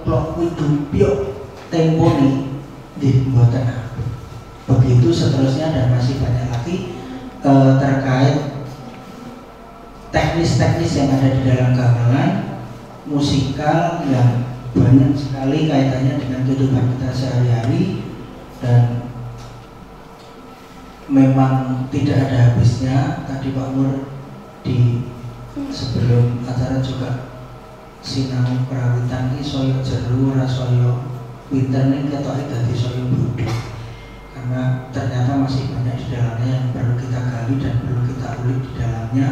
plok kudu piok temponi di mboten. Begitu seterusnya dan masih banyak lagi terkait teknis-teknis yang ada di dalam gamelan musikal yang banyak sekali kaitannya dengan kehidupan kita sehari-hari dan memang tidak ada habisnya. Tadi Pak Mur di sebelum acara juga sinau perawitan ini soyo jeru rasoyo pinter nih ketoke dadi soyo bodoh, karena ternyata masih banyak di dalamnya yang perlu kita gali dan perlu kita ulik di dalamnya.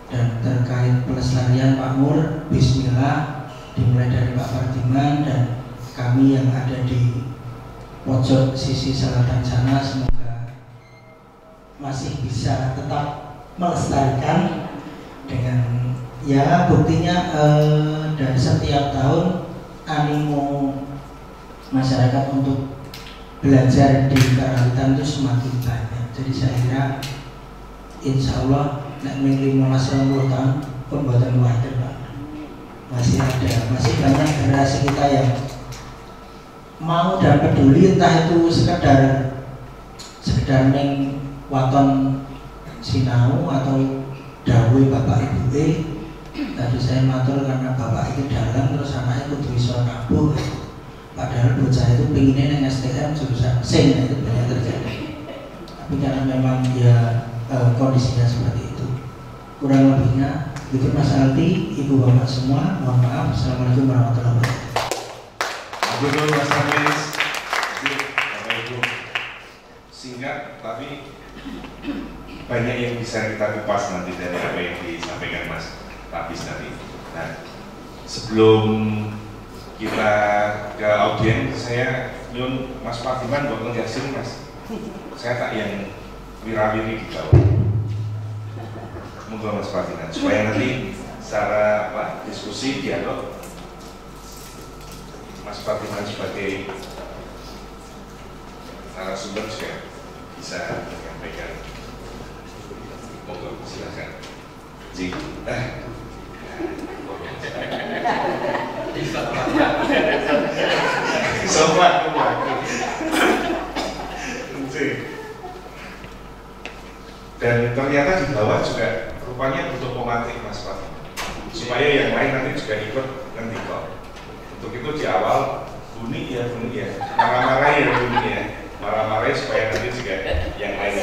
Dan terkait pelestarian Pak Mur, bismillah, dimulai dari Pak Fardiman dan kami yang ada di pojok sisi selatan sana, semoga masih bisa tetap melestarikan dengan ya buktinya dari setiap tahun animo masyarakat untuk belajar di karawitan itu semakin banyak. Jadi saya kira insya Allah nek ming 15-20 tahun pembuatan wadah Pak masih ada, masih banyak generasi kita yang mau dan peduli, entah itu sekedar ning waton sinau atau dawuh bapak ibu tadi saya matur karena bapak itu dalang terus anaknya kudu iso nabuh, padahal bocah itu pengennya neng STM jurusan mesin, itu banyak terjadi. Tapi karena memang ya kondisinya seperti itu, kurang lebihnya itu Mas Aldi, Ibu Bapak semua, mohon maaf. Assalamualaikum warahmatullahi wabarakatuh. Betul Mas Hafiz, Bapak Ibu, singkat tapi banyak yang bisa kita kupas nanti dari apa yang disampaikan Mas Hafiz tadi. Nah, sebelum kita ke audiens, saya nyun Mas Fardiman buat ngejelasin Mas. Saya tak yang wirawiri di bawah. Monggo Mas Fardiman, supaya nanti secara diskusi dialog Mas Fardiman sebagai narasumber juga bisa menyampaikan. Monggo silakan. Sobat dan ternyata di bawah juga rupanya butuh pemantik Mas Pak, supaya yang lain nanti juga ikut ngendiko. Untuk itu di awal bunyi ya, marah-marah ya bunyi ya, marah-marah supaya nanti juga yang lain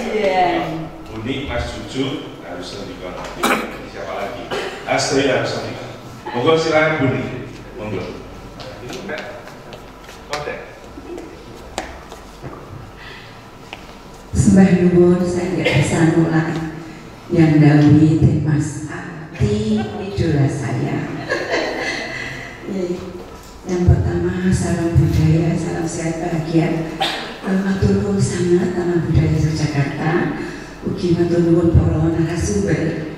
bunyi. Mas Juju harus ngendiko, siapa lagi? Astri harus ngendiko. Monggo silakan bunyi, monggo. Ini enggak kode. Sembah nuwun, saya nggak bisa nolak yang dahului Mas Aldi, idola saya. Yang pertama, salam budaya, salam sehat bahagia. Matur nuwun sangat Taman Budaya Yogyakarta. Ugi matur nuwun para narasumber.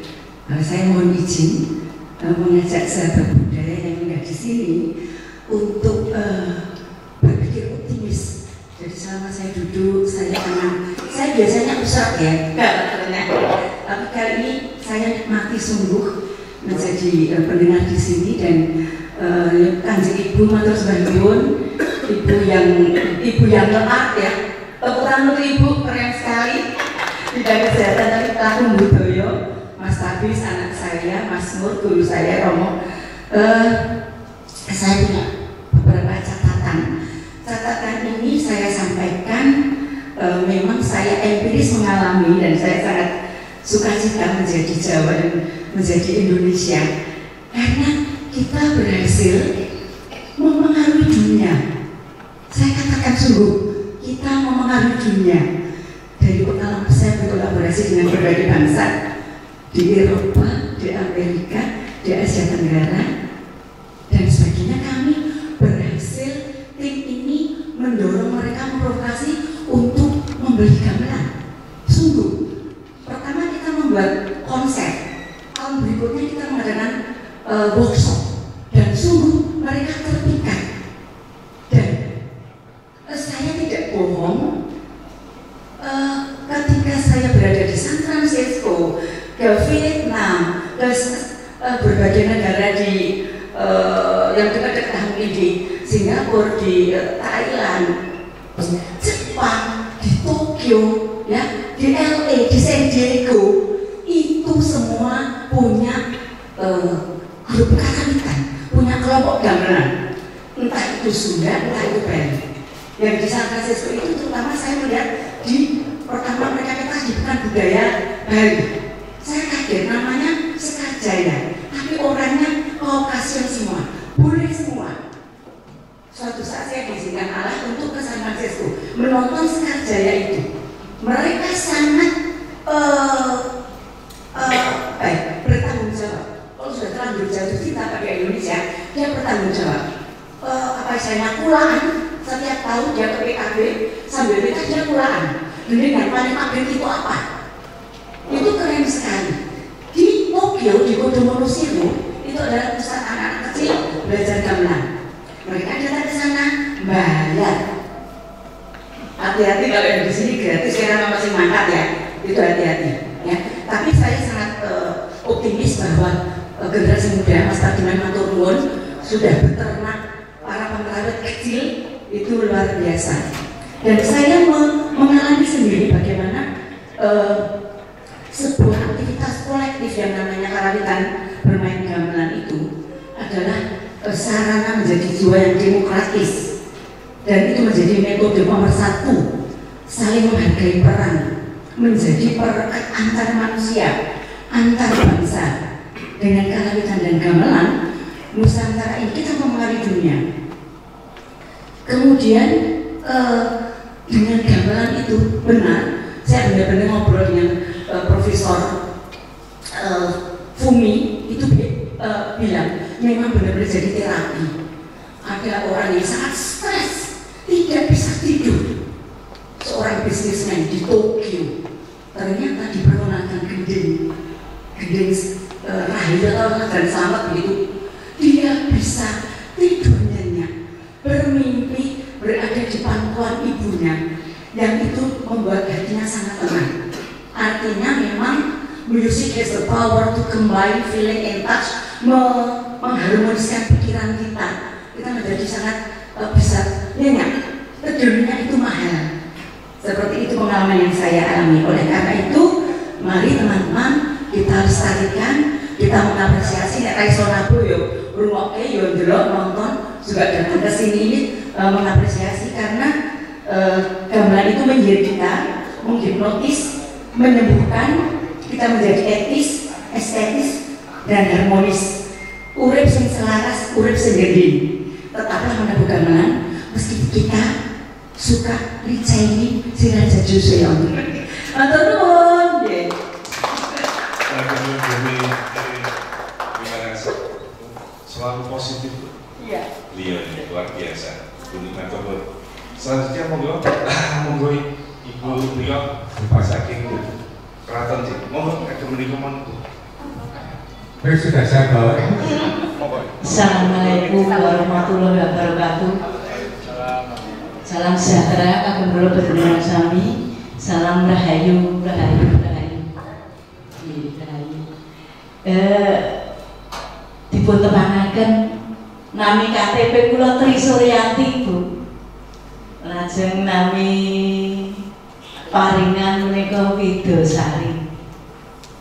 Saya mohon izin mengajak sahabat budaya yang ada di sini untuk berpikir optimis. Jadi selama saya duduk, saya biasanya usap ya, tapi kali ini saya nikmati sungguh menjadi pendengar di sini dan Kanjeng Ibu matur sembah nuwun, ibu yang lekat ya. Tepuk tangan untuk Ibu, keren sekali. Bidang kesehatan tapi Tahun Budoyo, Mas Hafiz anak saya, Mas Nur guru saya, Romo. Saya punya beberapa catatan. Catatan ini saya sampaikan, memang saya empiris mengalami dan saya sangat sukacita menjadi Jawa dan menjadi Indonesia karena kita berhasil memengaruhi dunia. Saya katakan sungguh, kita memengaruhi dunia. Dari pengalaman saya berkolaborasi dengan berbagai bangsa di Eropa, di Amerika, di Asia Tenggara dan sebagainya. Kami berhasil, tim ini mendorong mereka memprovokasi untuk membeli gamelan. Sungguh, pertama kita membuat konsep, tahun berikutnya kita mengadakan workshop dan sungguh mereka terpikat. Dan saya tidak bohong, ketika saya berada di San Francisco, ke Vietnam, ke berbagai negara di yang dekat-dekat mungkin di Singapura, di Thailand, Jepang, di Tokyo, ya, di LA, di San Diego, itu semua punya grup karawitan, punya kelompok gamelan, entah itu Sunda, entah itu Bali. Yang di San Francisco itu terutama saya melihat di pertama mereka bukan budaya Bali. Saya kaget, namanya Sekajaya, tapi orangnya Kaukasian semua, boleh semua. Suatu saat saya diizinkan Allah untuk ke San Francisco menonton Sekajaya itu. Mereka sangat bertanggung jawab. Kalau sudah terlanjur jatuh cinta pada Indonesia, dia bertanggung jawab. Saya kulaan setiap tahun dia ke PKB sambil mereka dia kulaan. Dengan paling update itu apa? Itu keren sekali. Di Tokyo, di Kodomo Shiro, itu adalah pusat anak-anak kecil belajar gamelan. Mereka datang ke sana bayar. Hati-hati kalau yang di sini gratis karena masih mantap ya. Itu hati-hati. Ya. Tapi saya sangat optimis bahwa generasi muda Mas Tardiman matur nuwun sudah beternak para pemerawat kecil itu luar biasa. Dan saya mengalami sendiri bagaimana sebuah aktivitas kolektif yang namanya karawitan bermain gamelan itu adalah sarana menjadi jiwa yang demokratis, dan itu menjadi metode nomor 1 saling menghargai peran, menjadi perekat antar manusia, antar bangsa. Dengan karawitan dan gamelan Nusantara ini kita mempengaruhi dunia. Kemudian dengan gamelan itu benar, saya benar-benar ngobrol dengan Profesor Fumi itu bilang memang benar-benar jadi terapi. Ada orang yang sangat stres, tidak bisa tidur. Seorang bisnismen di Tokyo ternyata diperkenalkan gending rahil dan selamat begitu. Dia bisa tidur nyenyak, bermimpi berada di pangkuan ibunya, yang itu membuat hatinya sangat tenang. Artinya memang music has the power to combine feeling and touch, mengharmoniskan pikiran kita. Kita menjadi sangat bisa nyenyak. Tidurnya itu mahal. Seperti itu pengalaman yang saya alami. Oleh karena itu, mari teman-teman kita lestarikan, kita mengapresiasi. Nek Raiso Nabo yo rungokke yo ndelok nonton juga datang ke sini ini mengapresiasi karena gamelan itu menjadi kita menghipnotis, menyembuhkan, kita menjadi etis, estetis, dan harmonis. Urip sing selaras, urip sing gending. Tetaplah menabuh gamelan meski kita suka ricaini siraja jusu yang matur nuwun nggih. Selalu positif. Iya. Beliau ini luar biasa. Buni matur. Selanjutnya monggo Ibu beliau Pak Saking Keraton sih. Monggo ke menika monggo. Baik, sudah saya bawa. Assalamualaikum warahmatullahi wabarakatuh. Salam sejahtera kagem kula panjenengan sami. Salam rahayu, rahayu, rahayu. Rahayu. Dipun tepanaken nami KTP kula Tri Suryati, Bu. Lajeng nami paringan menika Widosari.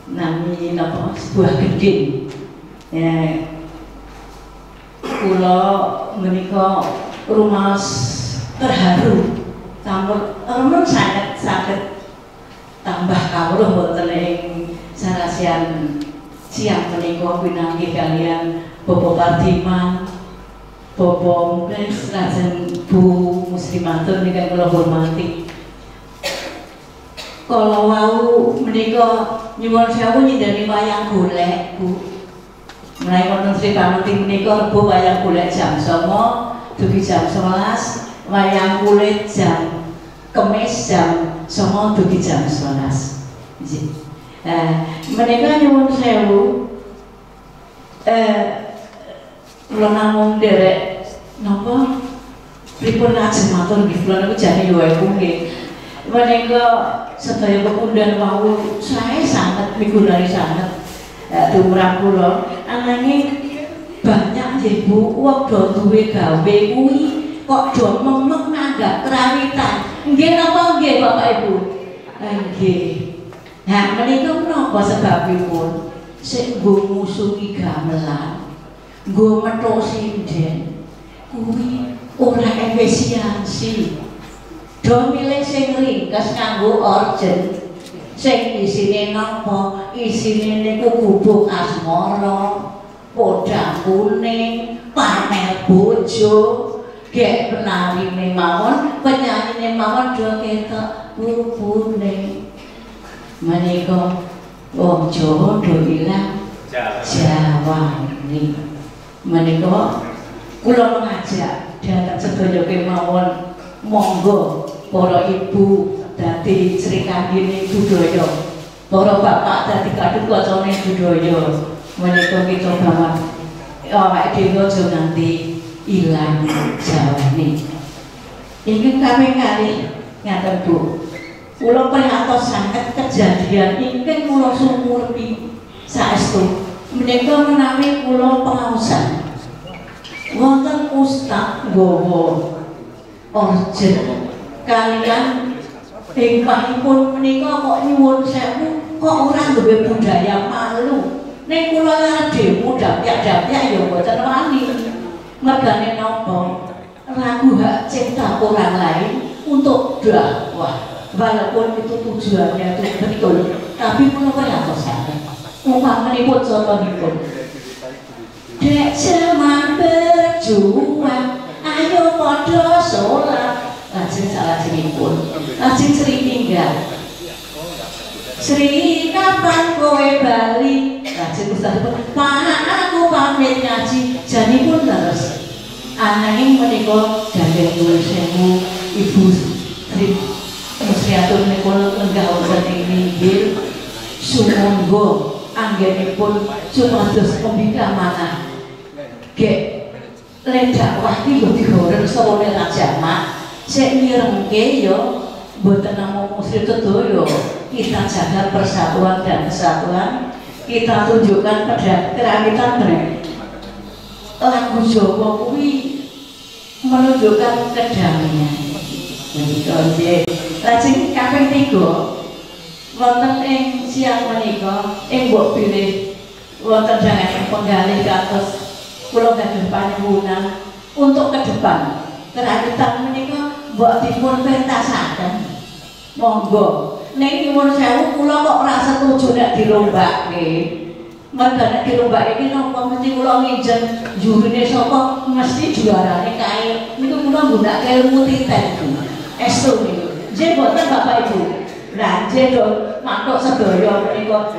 Nami napa sebuah gending. Ya, kula menika rumaos terharu, sampun sangat saged tambah kawruh wonten ing sarasian siang menika pinanggih kalian Bapak Pardiman, Bapak Muklis, lajeng Bu Muslimatun ingkang kula hormati. Kalau wau menika nyuwun sewu nyindani wayang golek, Bu. Mulai wonten Sri Pamuti menika rebo wayang golek jam 09.00 dugi jam 11, wayang kulit jam Kemis jam 09.00 dugi jam 11. Nggih. Menika nyuwun sewu kula namung derek napa pripun lajeng matur nggih kula niku jane yo aku nggih. Menika sedaya pepundhen wau saya sangat migunani sangat tumrap kula. Ananging banyak ibu wong do duwe gawe kuwi kok do memek nganggap kerawitan. Nggih napa nggih Bapak Ibu? Nggih. Nah menika menapa sebabipun? Sik nggo musuhi gamelan, nggo metu sinden, kuwi ora efisiensi. Do milih sing ringkes nganggo orjen. Sing isine napa? Isine niku bubuk asmara, podang kuning, pamer bojo, gek penarine mawon, penyanyine mawon do ketok bubune. Menika wong Jawa do ilang Jawani. Menika kula mengajak dhateng sedaya kemawon monggo para ibu dadi srikandhine budaya, para bapak dadi kadukacane budaya. Menika kita bahwa awake dhewe aja nganti ilang Jawane. Ingkang kaping kalih ngaten Bu. Kula prihatos sanget kejadian ingkang kula sumurpi saestu menika menawi kula pengaosan. Wonten ustaz nggawa orjen kalian ingkangipun menika kok nyuwun sewu kok ora duwe budaya malu. Nek kula arep demo dapyak-dapyak ya mboten wani. Mergane napa? Lagu hak cipta orang lain untuk dakwah. Walaupun itu tujuannya itu betul, tapi kula prihatos sanget. Umpamipun contonipun. Dek zaman berjuang, ayo padha sholat. Lajeng salajengipun, lajeng Sri tinggal. Sri kapan kowe bali? Lajeng ustazipun, Pak aku pamit ngaji. Janipun leres. Ananging menika gandeng nuwun sewu Ibu Sri Musriatun menika lenggah wonten ing inggil sumangga anggenipun supados pembika manah. Gek lendak wahki yo digoreng sawone rajamak. Sik mirengke yo mboten namung muslim sedaya. Kita jaga persatuan dan kesatuan. Kita tunjukkan kerawitan mereka. Lagu Jawa kuwi menunjukkan kedamaian. Menika nggih. Lajeng kaping 3 wonten ing siang menika ing mbok pilih wonten jangan penggalih kados kula gadhah panyuwunan untuk ke depan. Kerawitan menika mbok dipun pentasaken. Monggo. Nek nyuwun sewu kula kok ora setuju nek dilombake. Merga nek dilombake iki napa mesti kula nginjen jurine sapa mesti juarane kae. Niku kula nggunakake ilmu titen. Estu niku. Nggih boten Bapak Ibu. Lah nggih to mantuk sedaya menika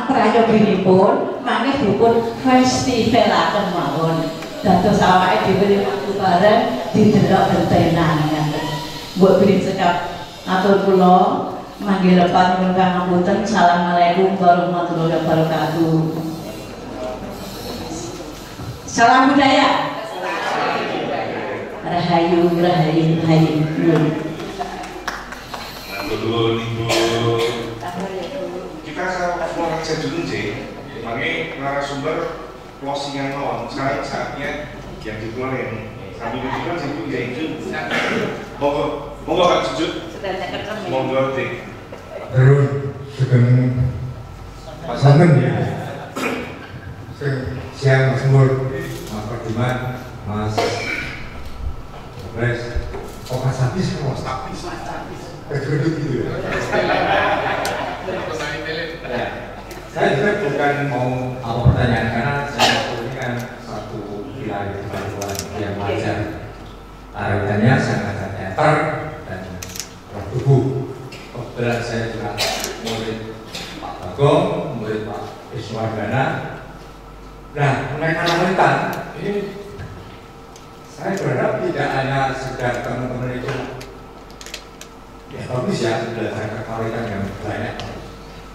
prayoginipun mangke dipun festivalaken mawon. Dados awake dhewe waktu bareng didelok gentenan ngaten. Mbok bilih sekap atur kula mangke lepat nyuwun pangapunten. Assalamualaikum warahmatullahi wabarakatuh. Salam budaya. Rahayu rahayu rahayu. Dulu Ibu. Kita mau ngecek dulu sih. Makanya narasumber closingan mawon. Sekarang saatnya yang dikeluarin. Sambil dikeluarin sih Bu ya itu. Monggo Pak Jujut. Monggo Dik. Terus sugeng pasangan ya. Siang Mas Mur, Mas Perdiman, Mas Pres. Oh Mas Habis, Mas Habis. Keduduk gitu ya. Saya juga bukan mau apa pertanyaan karena saya ini kan satu wilayah kemajuan yang wajar. Arahannya sangat teater dan tubuh. Kebetulan saya juga murid Pak Bagong, murid Pak Iswardana. Nah, mengenai karawitan ini saya berharap tidak hanya sekedar teman-teman itu ya bagus ya belajar karawitan yang banyak,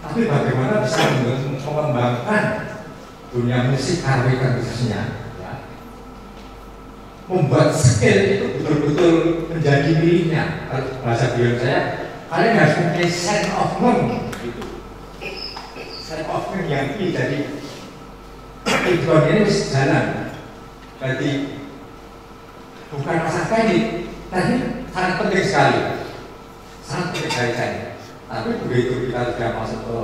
tapi bagaimana bisa mengembangkan dunia musik karawitan khususnya ya. Membuat skill itu betul-betul menjadi miliknya. Bahasa beliau saya, kalian harus mempunyai sense of moment gitu. Sense of moment yang ini jadi tujuan ini harus jalan. Jadi bukan masalah teknik, tapi sangat penting sekali, sangat penting sekali. Tapi begitu kita sudah masuk ke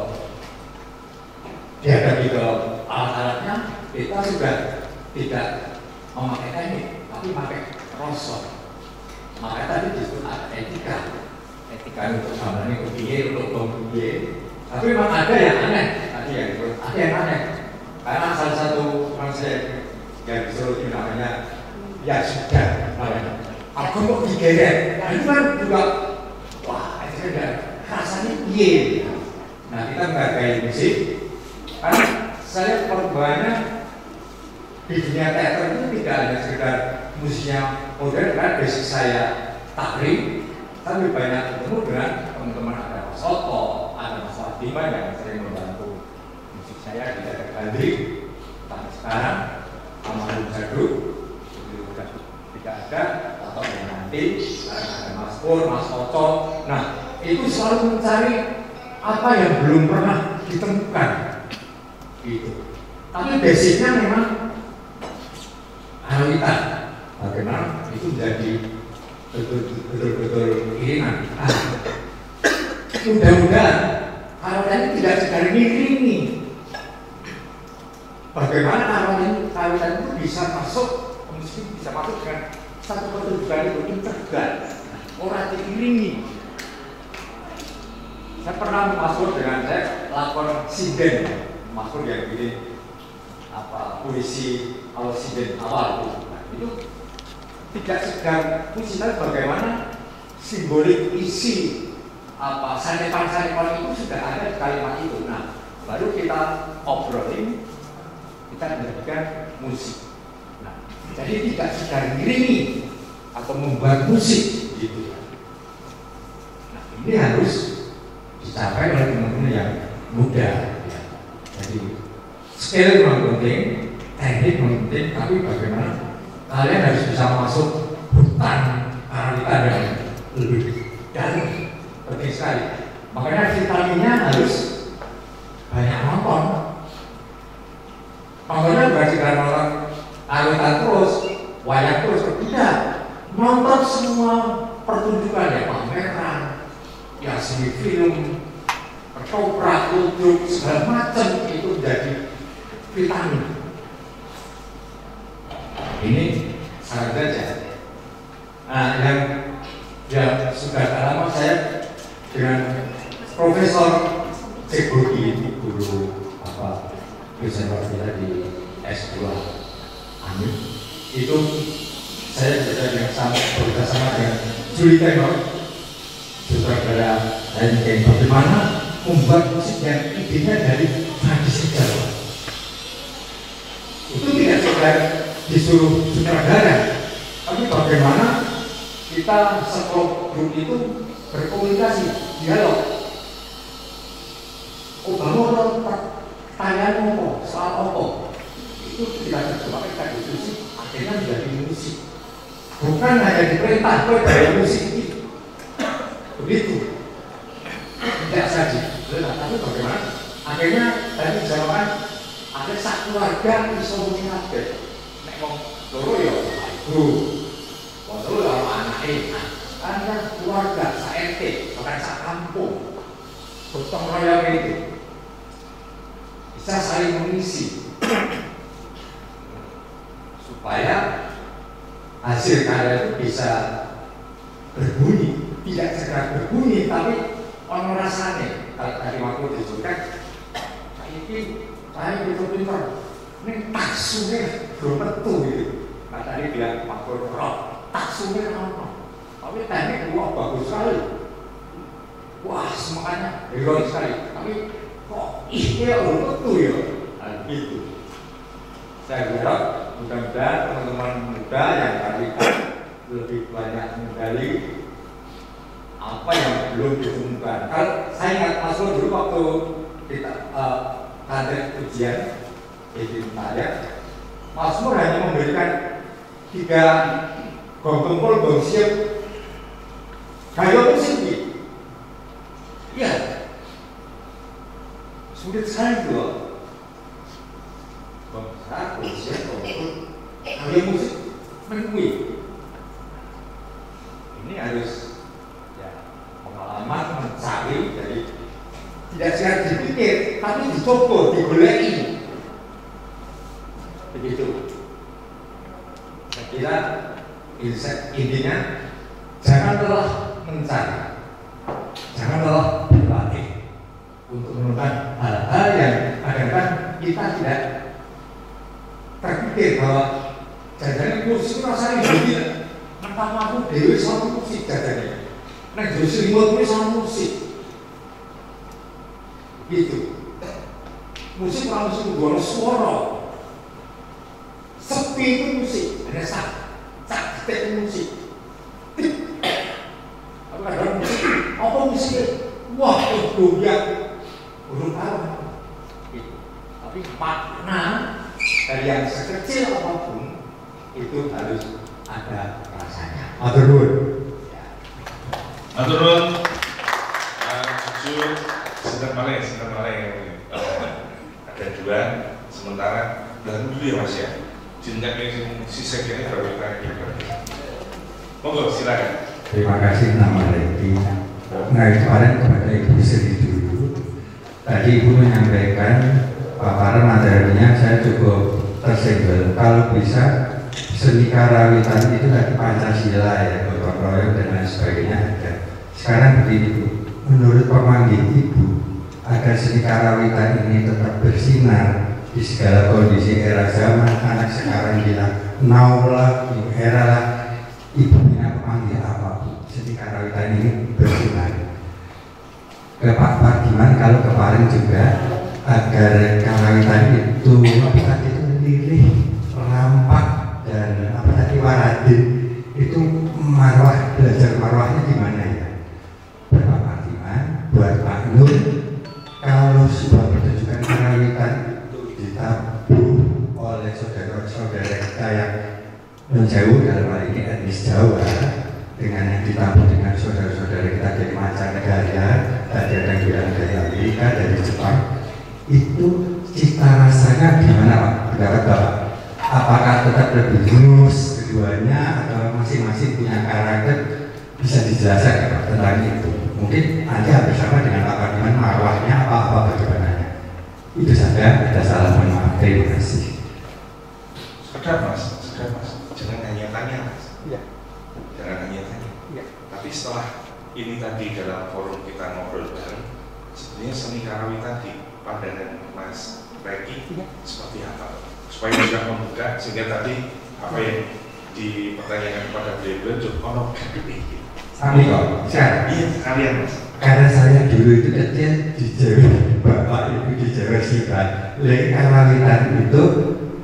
dihadapi ke alat-alatnya, kita sudah tidak memakai teknik, tapi pakai rasa. Maka tadi disebut ada etika untuk gambarnya kebiye, untuk kebiye. Tapi memang ada yang aneh, tadi yang disebut ada yang aneh. Karena salah satu konsep yang disuruh namanya ya sudah, aku mau digeret. Nah itu kan juga, wah itu kan rasanya piye. Nah kita menghargai musik, karena saya perbanyak di dunia teater itu tidak hanya sekedar musiknya modern, kan basic saya takrim, tapi banyak ketemu dengan teman-teman, ada Mas Soto, ada Mas Wadiman yang sering membantu musik saya di teater Gandrik. Tapi sekarang almarhum Zaduk itu sudah tidak ada, atau yang nanti ada Mas Pur, Mas Oco. Nah itu selalu mencari apa yang belum pernah ditemukan gitu. Tapi basicnya memang halitan, bagaimana itu menjadi betul-betul iringan. Mudah-mudahan kalau tadi tidak sedang ngiringi, bagaimana kalau tadi itu bisa masuk, mesti bisa masuk dengan satu pertunjukan itu integral, orang diiringi. Saya pernah masuk dengan saya lakon sinden, masuk yang gini apa puisi kalau sinden awal itu tidak sekedar puisi, tapi bagaimana simbolik isi apa sanepan itu sudah ada di kalimat itu. Nah baru kita obrolin, kita menjadikan musik. Nah jadi tidak sekedar ngiringi atau membuat musik gitu. Nah ini harus dicapai oleh teman-teman yang muda ya. Jadi skill memang penting, teknik memang penting, tapi bagaimana kalian harus bisa masuk hutan karawitan yang lebih dalam, penting sekali. Makanya vitaminnya harus banyak nonton. Nontonnya bukan sekedar nonton karawitan terus, wayang terus, tidak. Nonton semua pertunjukan ya, pameran, ya seni film, ketoprak, ludruk, segala macam itu menjadi vitamin. Ini sangat saja. Nah, yang sudah lama saya dengan Profesor Cekburgi, guru apa dosen kita di S2 Amin, itu saya bekerja sama dengan Julie Taylor, sutradara dari bagaimana membuat musik yang idenya dari tradisi Jawa. Itu tidak sekedar disuruh sutradara, tapi bagaimana kita sekelompok grup itu berkomunikasi, dialog. Bangun pertanyaan apa, soal apa, itu tidak terjebak, kita diskusi, akhirnya menjadi musik. Bukan hanya diperintah, dari musik itu, begitu. Tidak saja, tapi bagaimana? Akhirnya tadi jawaban ada satu keluarga iso muni kabeh. Nek wong loro ya ibu, wong loro ya anake. Kan keluarga sak RT, bahkan sak kampung. Gotong royong itu bisa saling mengisi supaya hasil karya itu bisa berbunyi, tidak sekedar berbunyi tapi ono rasane. Kalau tadi waktu disebutkan saya pinter-pinter ini taksunya belum tentu gitu. Nah tadi bilang makhluk roh taksunya apa, tapi teknik wah bagus sekali, wah semuanya heroik sekali, tapi kok iya belum tentu ya. Nah gitu. Saya berharap mudah-mudahan teman-teman muda yang tadi lebih banyak menggali apa yang belum ditemukan. Kalau saya ingat masuk dulu waktu kita ada ujian di saya, Mas Mur hanya memberikan 3 gong tumpul, gong siap, gaya musik. Iya, sulit sekali itu. Gong siap, gong siap, gong tumpul, ahli musik menunggu. Ini harus ya pengalaman mencari dari tidak sekedar dipikir, tapi dicoba, digoleki. Begitu. Saya kira intinya jangan lelah mencari, jangan lelah berlatih untuk menemukan hal-hal yang kadang-kadang kita tidak terpikir bahwa jajanan musik rasanya berbeda. Entah aku dewi sama musik jajanan. Nah, jadi selimut ini sama musik. Gitu. Musik kalau musik itu suara. Sepi itu musik. Ada sak musik. Apa kadang musik? Apa musiknya? Wah, itu dia. Belum tahu. Tapi makna dari yang sekecil apapun itu harus ada rasanya. Matur nuwun. Matur nuwun. Jujur, sebentar malah ada dua. Sementara belakang dulu ya Mas ya. Jenjangnya si sekiranya baru kita. Monggo silakan. Terima kasih nama Leti. Nah kemarin kepada Ibu Sri dulu. Tadi Ibu menyampaikan paparan materinya, saya cukup tersenggol. Kalau bisa seni karawitan itu dari Pancasila ya, gotong royong dan lain sebagainya ada. Sekarang begini Bu, menurut pemanggil Ibu, agar seni karawitan ini tetap bersinar di segala kondisi era zaman, anak sekarang bilang now lah, era lah, Ibu punya pemanggil apa Bu? Seni karawitan ini bersinar. Ke Pak Pardiman kalau kemarin juga agar karawitan itu apa tadi itu lirih, rampak dan apa tadi waradin itu marwah, belajar marwahnya gimana ya? Buat Pak Pardiman, buat Pak Nur, kalau sebuah pertunjukan karawitan itu ditabuh oleh saudara-saudara kita yang menjauh dalam hal ini etnis Jawa dengan yang ditabuh dengan saudara-saudara kita dari mancanegara, tadi ada yang bilang dari Amerika, dari Jepang, itu cita rasanya gimana Pak? Pendapat Bapak? Apakah tetap lebih halus keduanya atau masing-masing punya karakter? Bisa dijelaskan Pak tentang itu? Mungkin nanti hampir sama dengan Pak Pardiman, marwahnya apa bagaimana? Itu saja, ada salah, mohon maaf, terima kasih. Sekedar mas, jangan hanya tanya mas. Iya. Jangan hanya tanya. Iya. Tapi setelah ini tadi dalam forum kita ngobrol bareng, sebenarnya seni karawitan di pandangan Mas Reki seperti apa? Supaya juga membuka sehingga tadi apa yang dipertanyakan kepada beliau ono Kami kok, saya. Iya, kalian mas. Karena saya dulu itu kecil di Jawa, Bapak Ibu di Jawa Sibat. Karawitan itu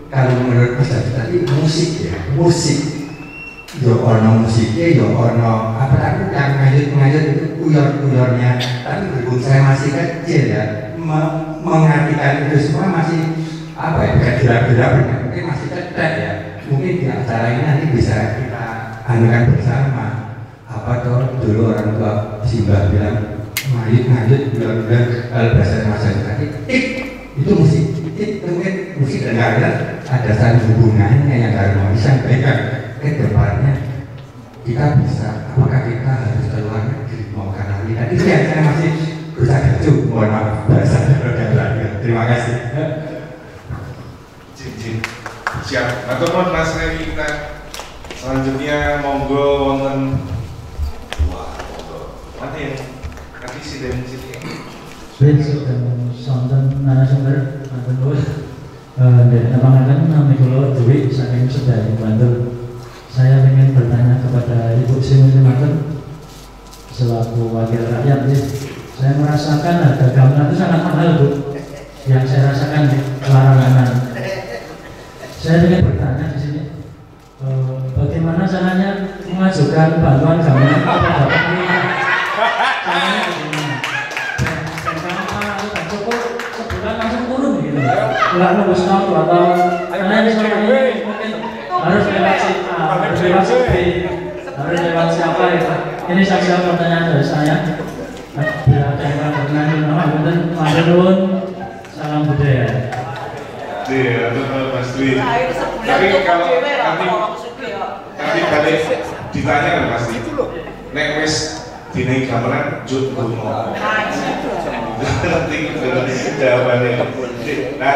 kalau menurut Mas tadi musik ya, musik. Yo ono musiknya, yo ono apa tadi yang ngajut itu uyor-uyornya. Tapi berhubung saya masih kecil ya, mengartikan itu semua masih apa ya, bukan gerak-gerak, mungkin masih cetek ya. Mungkin di acara ini nanti bisa kita anukan bersama. Apa tuh dulu orang tua Simbah bilang ngajut bilang kalau bahasa Mas tadi itu musik, itu mungkin musik dan ada saling hubungannya yang harus mau disampaikan ke depannya. Kita bisa, apakah kita harus keluar negeri mau karena itu yang saya masih berusaha gaduh, mohon maaf bahasa lagi. Terima kasih. Siap. Nah, Mas Reki, kita selanjutnya monggo wonten. Wah, monggo. Mana yang tadi sidang sini? Baik, sedang sonten narasumber, Pak Nur. Dan abang-abang nami kula Dewi saking Sedaya Bantul. Saya ingin bertanya kepada Ibu Sri Mulyani selaku wakil rakyat. Saya merasakan harga gamelan itu sangat mahal Bu. Yang saya rasakan di larangan. Saya ingin bertanya di sini, bagaimana caranya mengajukan bantuan gamelan kepada pemerintah? Caranya bagaimana? Dan kalau tak cukup sebulan langsung turun gitu. Nggak nunggu setahun 2 tahun. Karena ini selama ini mungkin harus lewat si A, harus lewat si B, harus lewat siapa ya Pak? Ini saja pertanyaan dari saya. Bila ada yang berkenan, nama Bunten, Matur nuwun, salam budaya. Iya, Mas Dwi. Tapi kalau nanti balik ditanya kan Mas Dwi. Nek wis dinaik gamelan jut ngomong. Nanti jawabannya. Nah,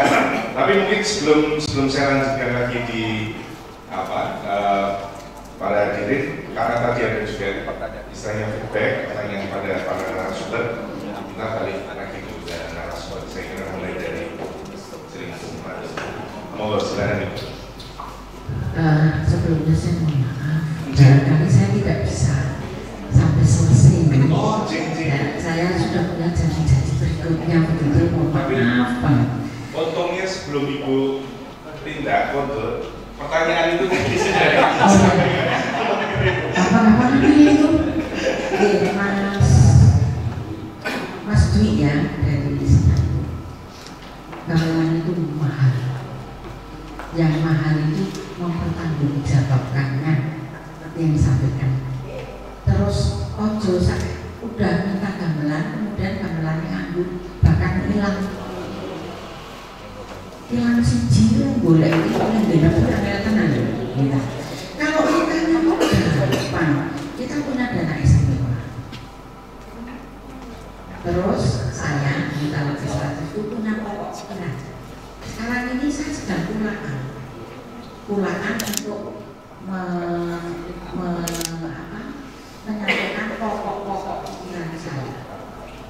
tapi mungkin sebelum saya lanjutkan lagi di para hadirin, karena tadi ada juga istilahnya feedback, pertanyaan pada para narasumber, kita balik lagi juga narasumber. Saya kira mulai dari Monggo silakan Ibu. Sebelumnya saya mohon maaf, barangkali saya tidak bisa sampai selesai. Saya sudah punya janji-janji berikutnya, betul-betul mohon maaf banget. Untungnya sebelum Ibu pindah foto, pertanyaan itu apa namanya itu? Mas Dwi ya, dari sini. Gamelan itu mahal. Yang mahal itu mempertanggungjawabkannya yang disampaikan. Terus ojo udah minta gamelan, kemudian gamelannya nganggur, bahkan hilang siji boleh itu yang beda punya tenang gitu. Kalau kita mau gampang, kita punya dana istimewa. Terus saya di tahun legislatif itu punya pokok pikiran. Sekarang ini saya sedang pulaan untuk menyampaikan pokok-pokok pikiran saya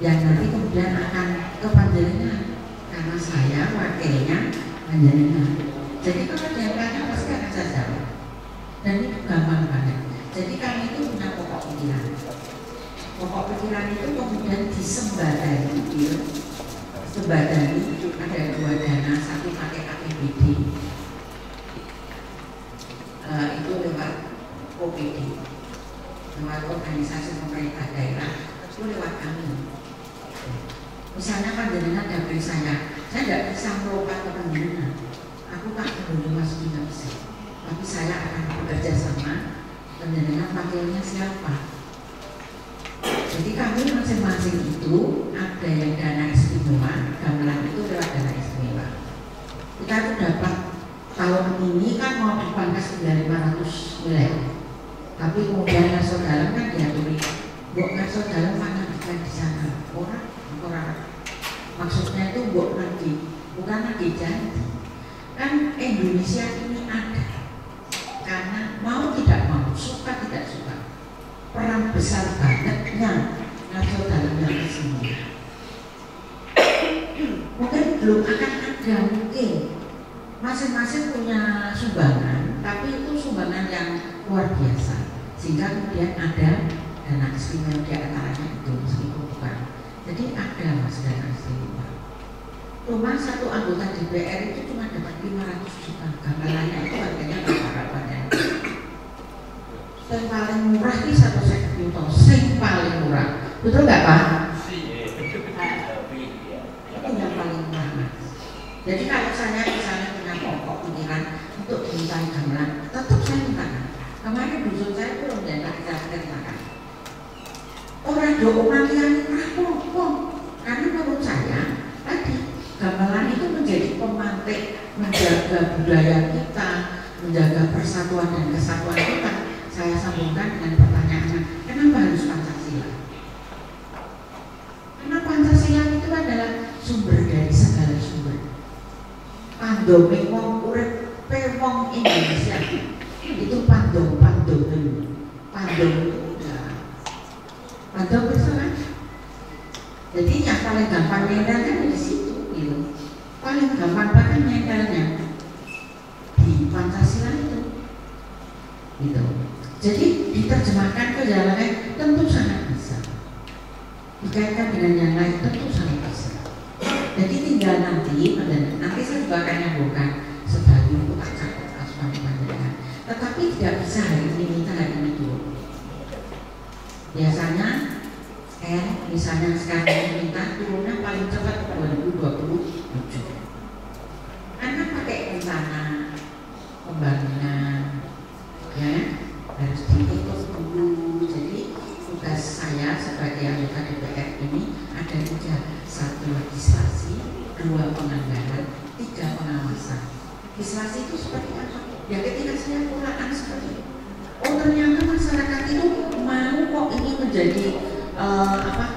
yang nanti kemudian akan ke panjenengan karena saya wakilnya panjenengan. Jadi kalau dia tanya pasti akan saya jawab. Dan itu gampang banget. Jadi kami itu punya pokok pikiran. Pokok pikiran itu kemudian disembadani, ada dua dana, satu pakai APBD, itu lewat OPD, lewat organisasi pemerintah daerah, itu lewat kami. Misalnya panjenengan dari saya tidak bisa melompat ke panjenengan. Aku tak peduli Mas tidak bisa, tapi saya akan bekerja sama panjenengan wakilnya siapa. Jadi kami masing-masing itu ada yang dana istimewa, gamelan itu lewat dana istimewa. Kita itu dapat tahun ini kan mau dipangkas hingga 500 miliar. Tapi kemudian ngaso dalam kan diaturi, buat ngaso dalam mana bukan di sana, orang. Maksudnya itu buat lagi, bukan lagi janji. Kan Indonesia ini ada, karena mau tidak mau, suka tidak suka. Perang besar banyaknya ngaso dalam yang semua. Mungkin belum akan ada, mungkin masing-masing punya sumbangan, tapi itu sumbangan yang luar biasa, sehingga kemudian ada dana istimewa di antaranya itu meskipun bukan. Jadi ada mas dana istimewa. Cuma satu anggota DPR itu cuma dapat 500 juta, gamelannya itu harganya berapa-apa. Yang paling murah ini 1,5 juta, yang paling murah, betul nggak Pak? Itu yang paling murah Mas. Jadi kalau saya misalnya punya pokok pikiran untuk dimintai gamelan, tetap saya mintakan. Kemarin dusun saya belum dan kita mintakan. Orang doa matian apa? Karena menurut saya tadi gamelan itu menjadi pemantik menjaga budaya kita, menjaga persatuan dan kesatuan kita. Saya sambungkan dengan pertanyaannya, kenapa harus Pancasila? Karena Pancasila itu adalah sumber dari segala sumber. Pandome wong urip wong Indonesia itu pandom itu udah pandom bisa kan? Jadi yang paling gampang nyentelnya di situ gitu. Paling gampang bahkan nyentelnya di Pancasila itu gitu. Jadi diterjemahkan ke jalannya tentu sangat bisa, dikaitkan dengan yang lain tentu sangat bisa. Jadi tinggal nanti saya juga akan nyambungkan sebagai untuk cakup asuhan panjenengan. Tetapi tidak bisa hari ini minta hari ini dulu. Biasanya misalnya sekarang minta turunnya paling cepat 2027. Karena pakai rencana pembangunan, ya. Harus ditutup dulu. Jadi tugas saya sebagai anggota DPR ini ada 3, 1 legislasi, 2 penganggaran, 3 pengawasan. Ustaz. Legislasi itu seperti apa? Ya ketika saya pulang seperti itu. Oh ternyata masyarakat itu mau kok ini menjadi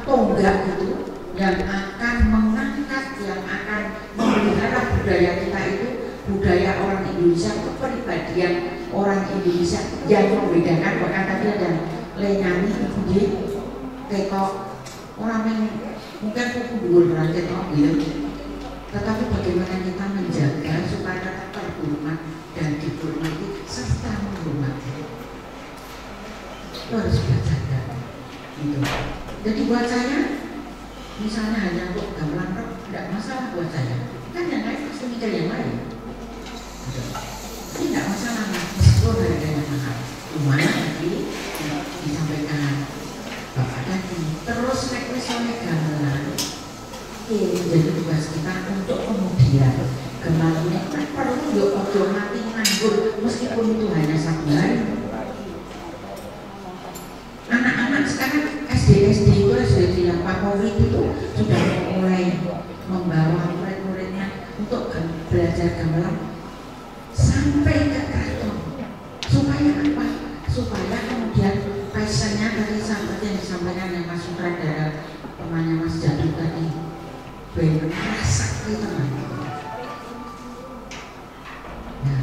tonggak gitu yang akan mengangkat, yang akan memelihara budaya kita itu, budaya orang Indonesia, kepribadian orang Indonesia yang membedakan. Bahkan tadi ada lenyani di ketok orang yang mungkin kuku dhuwur ora ketok gitu. Tetapi bagaimana kita menjaga supaya tetap terhormat dan dihormati serta menghormati. Itu harus belajar gitu. Jadi buat saya, misalnya hanya untuk gamelan rock, tidak masalah buat saya. Kan yang lain pasti mikir yang lain. Ini tidak masalah, meskipun harganya mahal. Lumayan tadi disampaikan Bapak tadi. Terus requestionnya gamelan, menjadi tugas kita untuk kemudian gamelannya perlu yuk ojo mati nganggur meskipun itu hanya 1 hari. Anak-anak sekarang SD itu SD yang Pak Covid itu sudah mulai membawa murid-muridnya untuk belajar gamelan sampai ke keraton. Supaya apa? Supaya kemudian passionnya tadi seperti yang disampaikan yang Mas Sutradara temannya Mas Jadu tadi, benar rasa itu nah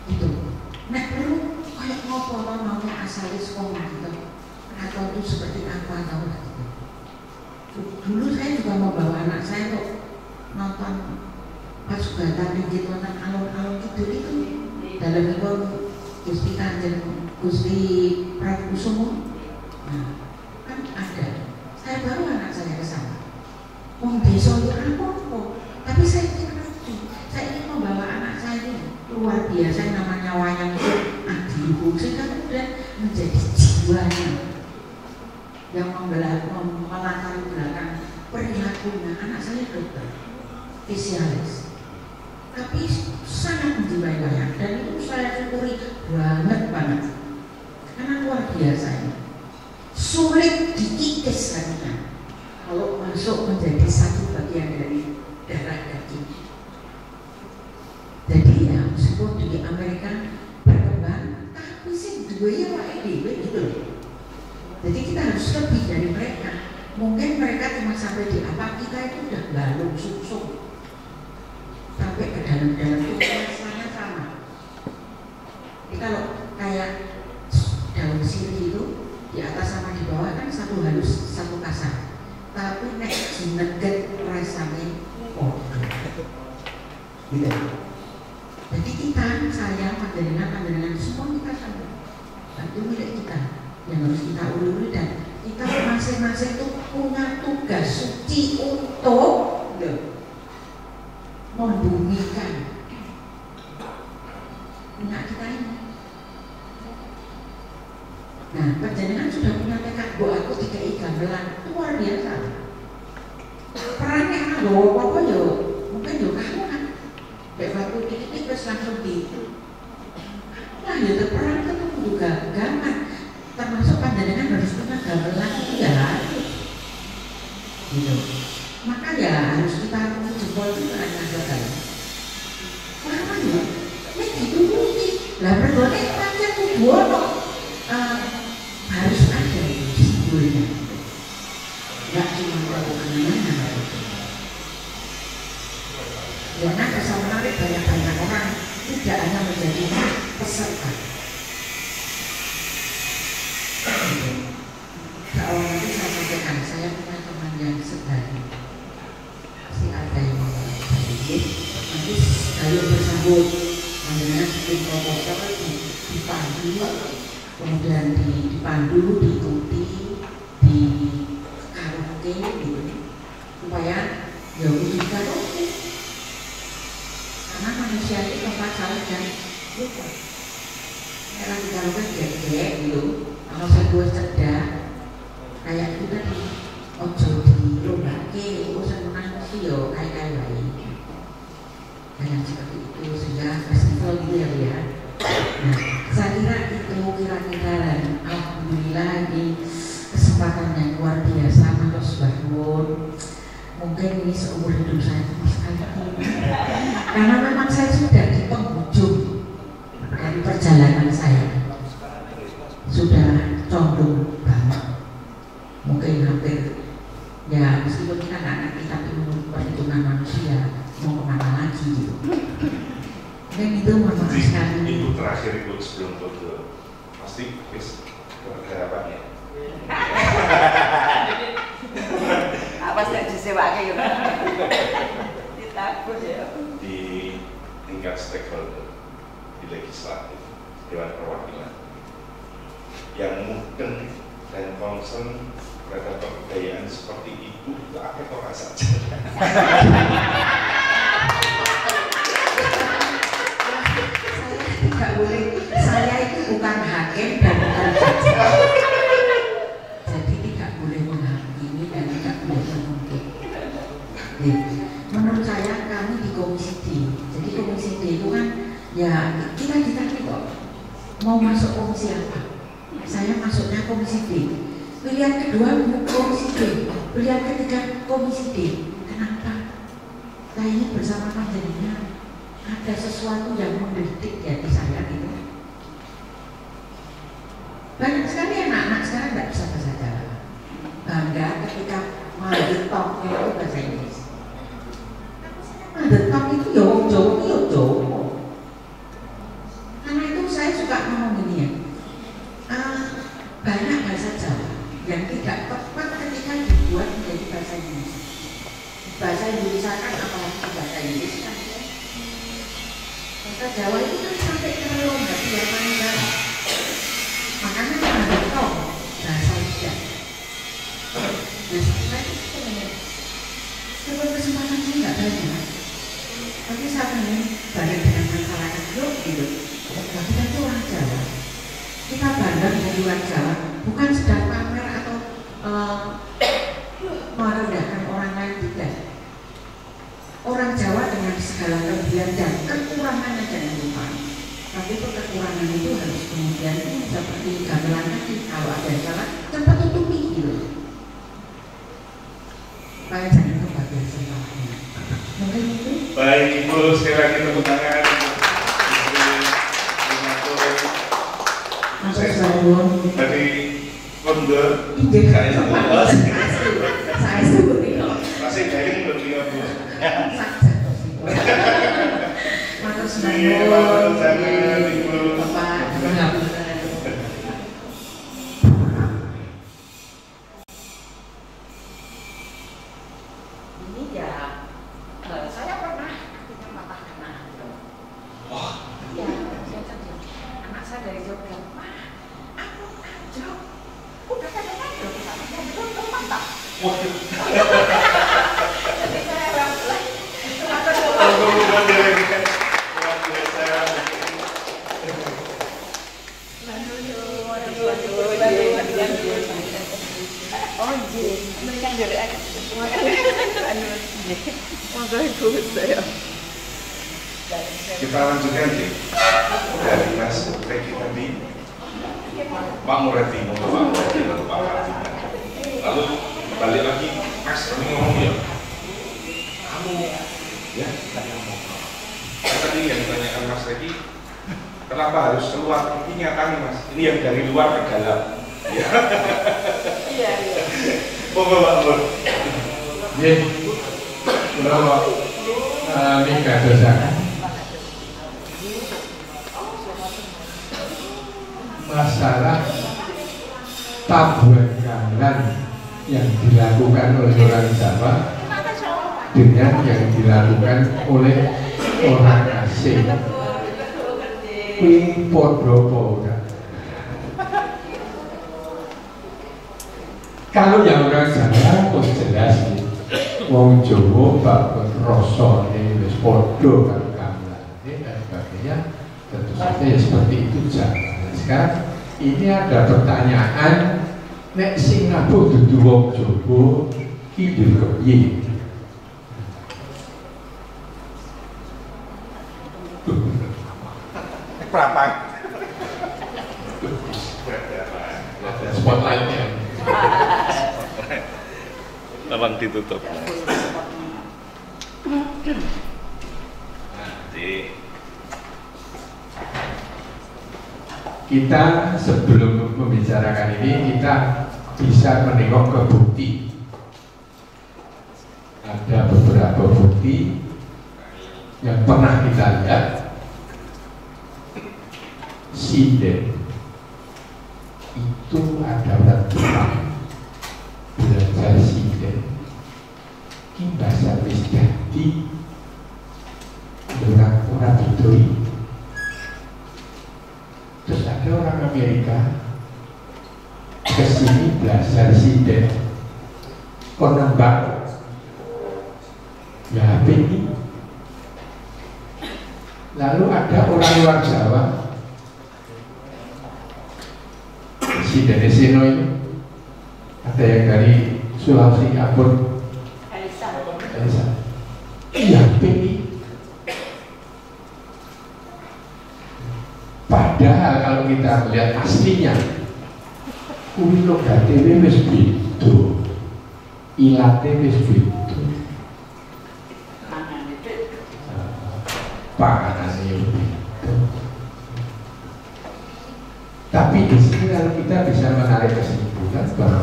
itu nek perlu kayak ngopo mau asalis kok gitu atau itu seperti apa tahu gitu. Dulu saya juga membawa anak saya untuk nonton Pasugatan Ringgit nonton alun-alun Kidul itu dalam itu Gusti Kanjeng Gusti Prabu Kusumo. Nah kan ada, saya baru anak saya ke sana. Wong desa itu apa? Tapi saya ingin ngerti, saya ingin membawa anak saya ini luar biasa yang namanya wayang itu adiluhung sehingga kemudian menjadi jiwanya yang melatar belakang perilakunya. Anak saya dokter, spesialis, tapi sangat menjiwai wayang dan itu saya syukuri banget karena luar biasa ini. Sulit dikikis katanya kalau masuk menjadi satu bagian dari darah daging. Jadi ya meskipun di Amerika berkembang, tapi sih duanya wae dhewe gitu. Jadi kita harus lebih dari mereka. Mungkin mereka cuma sampai di apa, kita itu udah galung sungsung sampai ke dalam-dalam itu rasanya sama. Jadi kalau kayak daun sirih itu di atas sama di bawah kan satu halus satu kasar. Tapi nek jineget rasanya gitu. Jadi kita, saya, panjenengan semua kita sama. Itu milik kita yang harus kita urus dan kita masing-masing itu punya tugas suci untuk membumikan minyak kita ini. Nah, panjenengan sudah punya tekad bahwa aku dikai gamelan luar biasa. Perannya kan bawa apa ya? Mungkin ya kamu kan. Kayak waktu ini terus langsung gitu. Nah, ya terperang itu juga gampang. Termasuk panjenengan harus punya gamelan itu ya. Gitu. Maka ya harus kita jempol itu hanya gagal. Kenapa ya? Ini dituruti. Lah berdoa pancen kudu harus ada simbolnya, nggak cuma melakukan karena bisa menarik banyak orang, tidak hanya menjadi peserta. Kalau nanti saya sampaikan, saya punya teman yang sedari pasti ada yang mau sedikit nanti ayo bersambut namanya bikin proposal dipandu, kemudian dipandu, diikuti, di karaoke gitu, supaya ya udah karaoke karena manusia itu tempat salah dan lupa. Kayak lagi karaoke gede gitu, kalau saya gue cerdas kayak itu tadi ojo di lombake itu saya menang sih yo kayak lain yang seperti itu sehingga festival gitu ya. Nah, saya kira itu kira-kira dan alhamdulillah ini kesempatan yang luar biasa Mas Bahwun. Mungkin ini seumur hidup saya sekali karena memang saya sudah Mungkin itu mohon maaf sekali. Ibu terakhir Ibu sebelum foto pasti harapannya. Apa sih disewake ya? Ditakut ya. Di tingkat stakeholder di legislatif, Dewan Perwakilan yang mudeng dan concern terhadap kebudayaan seperti ibu itu apa orang saja. Tidak boleh, saya itu bukan hakim dan bukan jaksa, jadi tidak boleh menghakimi dan tidak boleh mengungkit. Menurut saya kami di Komisi D, jadi Komisi D itu kan ya kita ditanya kok mau masuk komisi apa. Saya masuknya Komisi D, pilihan kedua Komisi D, pilihan ketiga Komisi D. Kenapa? Nah ini bersama panjenengan ada sesuatu yang menggelitik di hati saya gitu. Banyak sekali anak-anak sekarang tidak bisa bahasa Jawa. Bangga ketika mother talk-nya itu bahasa Inggris. Mother talk itu ya wong Jawa, ya Jawa. Karena itu saya suka ngomong gini ya. Banyak bahasa Jawa yang tidak tepat ketika dibuat menjadi bahasa Indonesia. Bahasa Indonesia kan apalagi bahasa Inggris kan. Bahasa Jawa itu kan sampai ke relung hati yang mana. Makanya ada tong bahasa Indonesia. Nah, saya itu pengen. Sebab kesempatan saya nggak banyak. Tapi saya pengen balik dengan masyarakat yuk gitu. Nah, kita itu orang Jawa. Kita bangga menjadi orang Jawa. Bukan sedang pamer atau merendahkan orang lain tidak. Orang Jawa dengan segala kelebihan dan kekurangannya jangan lupa. Tapi itu kekurangan itu harus kemudian seperti gamelan tadi, kalau ada salah cepat tutupi gitu. Supaya jangan kebagian salahnya. Mungkin itu. Baik Ibu, sekali lagi tepuk tangan. Dari Kondo, saya sebut itu. masih dari beliau Bu. Matur nuwun, Bapak. Ini ya, saya pernah punya patah kena. Wah, Iya, anak saya dari Jogja. Aku anjok, udah kadang-kadang kita patah. waduh. Jadi saya ramai. Oh iya, mereka dari akan Kita lanjutkan nih dari Mas Reki tadi, Pak Muredi ngomong Pak Muredi lalu Pak Kartina, lalu balik lagi Mas ini ngomong ya, kamu ya tadi yang ditanyakan Mas Reki, kenapa harus keluar? Ini nyata nih Mas, ini yang dari luar ke dalam. Ya. iya. Monggo Pak Mur. Nggih. Kula mikadosaken masalah tabuhan yang dilakukan oleh orang Jawa dengan yang dilakukan oleh orang asing. Kuwi padha-padha. Kalau yang orang Jawa harus jelas nih, wong Jawa bab rasane wis padha karo gamelane dan sebagainya, tentu saja ya seperti itu Jawa. Nah, sekarang ini ada pertanyaan, nek sing nabuh dudu wong Jawa ki piye? Berapa? Spotlightnya. Tolong ditutup. Nanti kita sebelum membicarakan ini kita bisa menengok ke bukti. Ada beberapa bukti yang pernah kita lihat sinden itu ada orang Jepang belajar sinden ini bahasa wis dadi orang Bidoi. Terus ada orang Amerika kesini belajar sinden konembak ya HP ini. Lalu ada orang luar Jawa sinden Sino ini, ada yang dari Sulawesi Ambon Elisa iya HP ini. Padahal kalau kita melihat aslinya kuwi logate wis beda, ilate wis beda, panganane yo beda. Tapi di sini kalau kita bisa menarik kesimpulan bahwa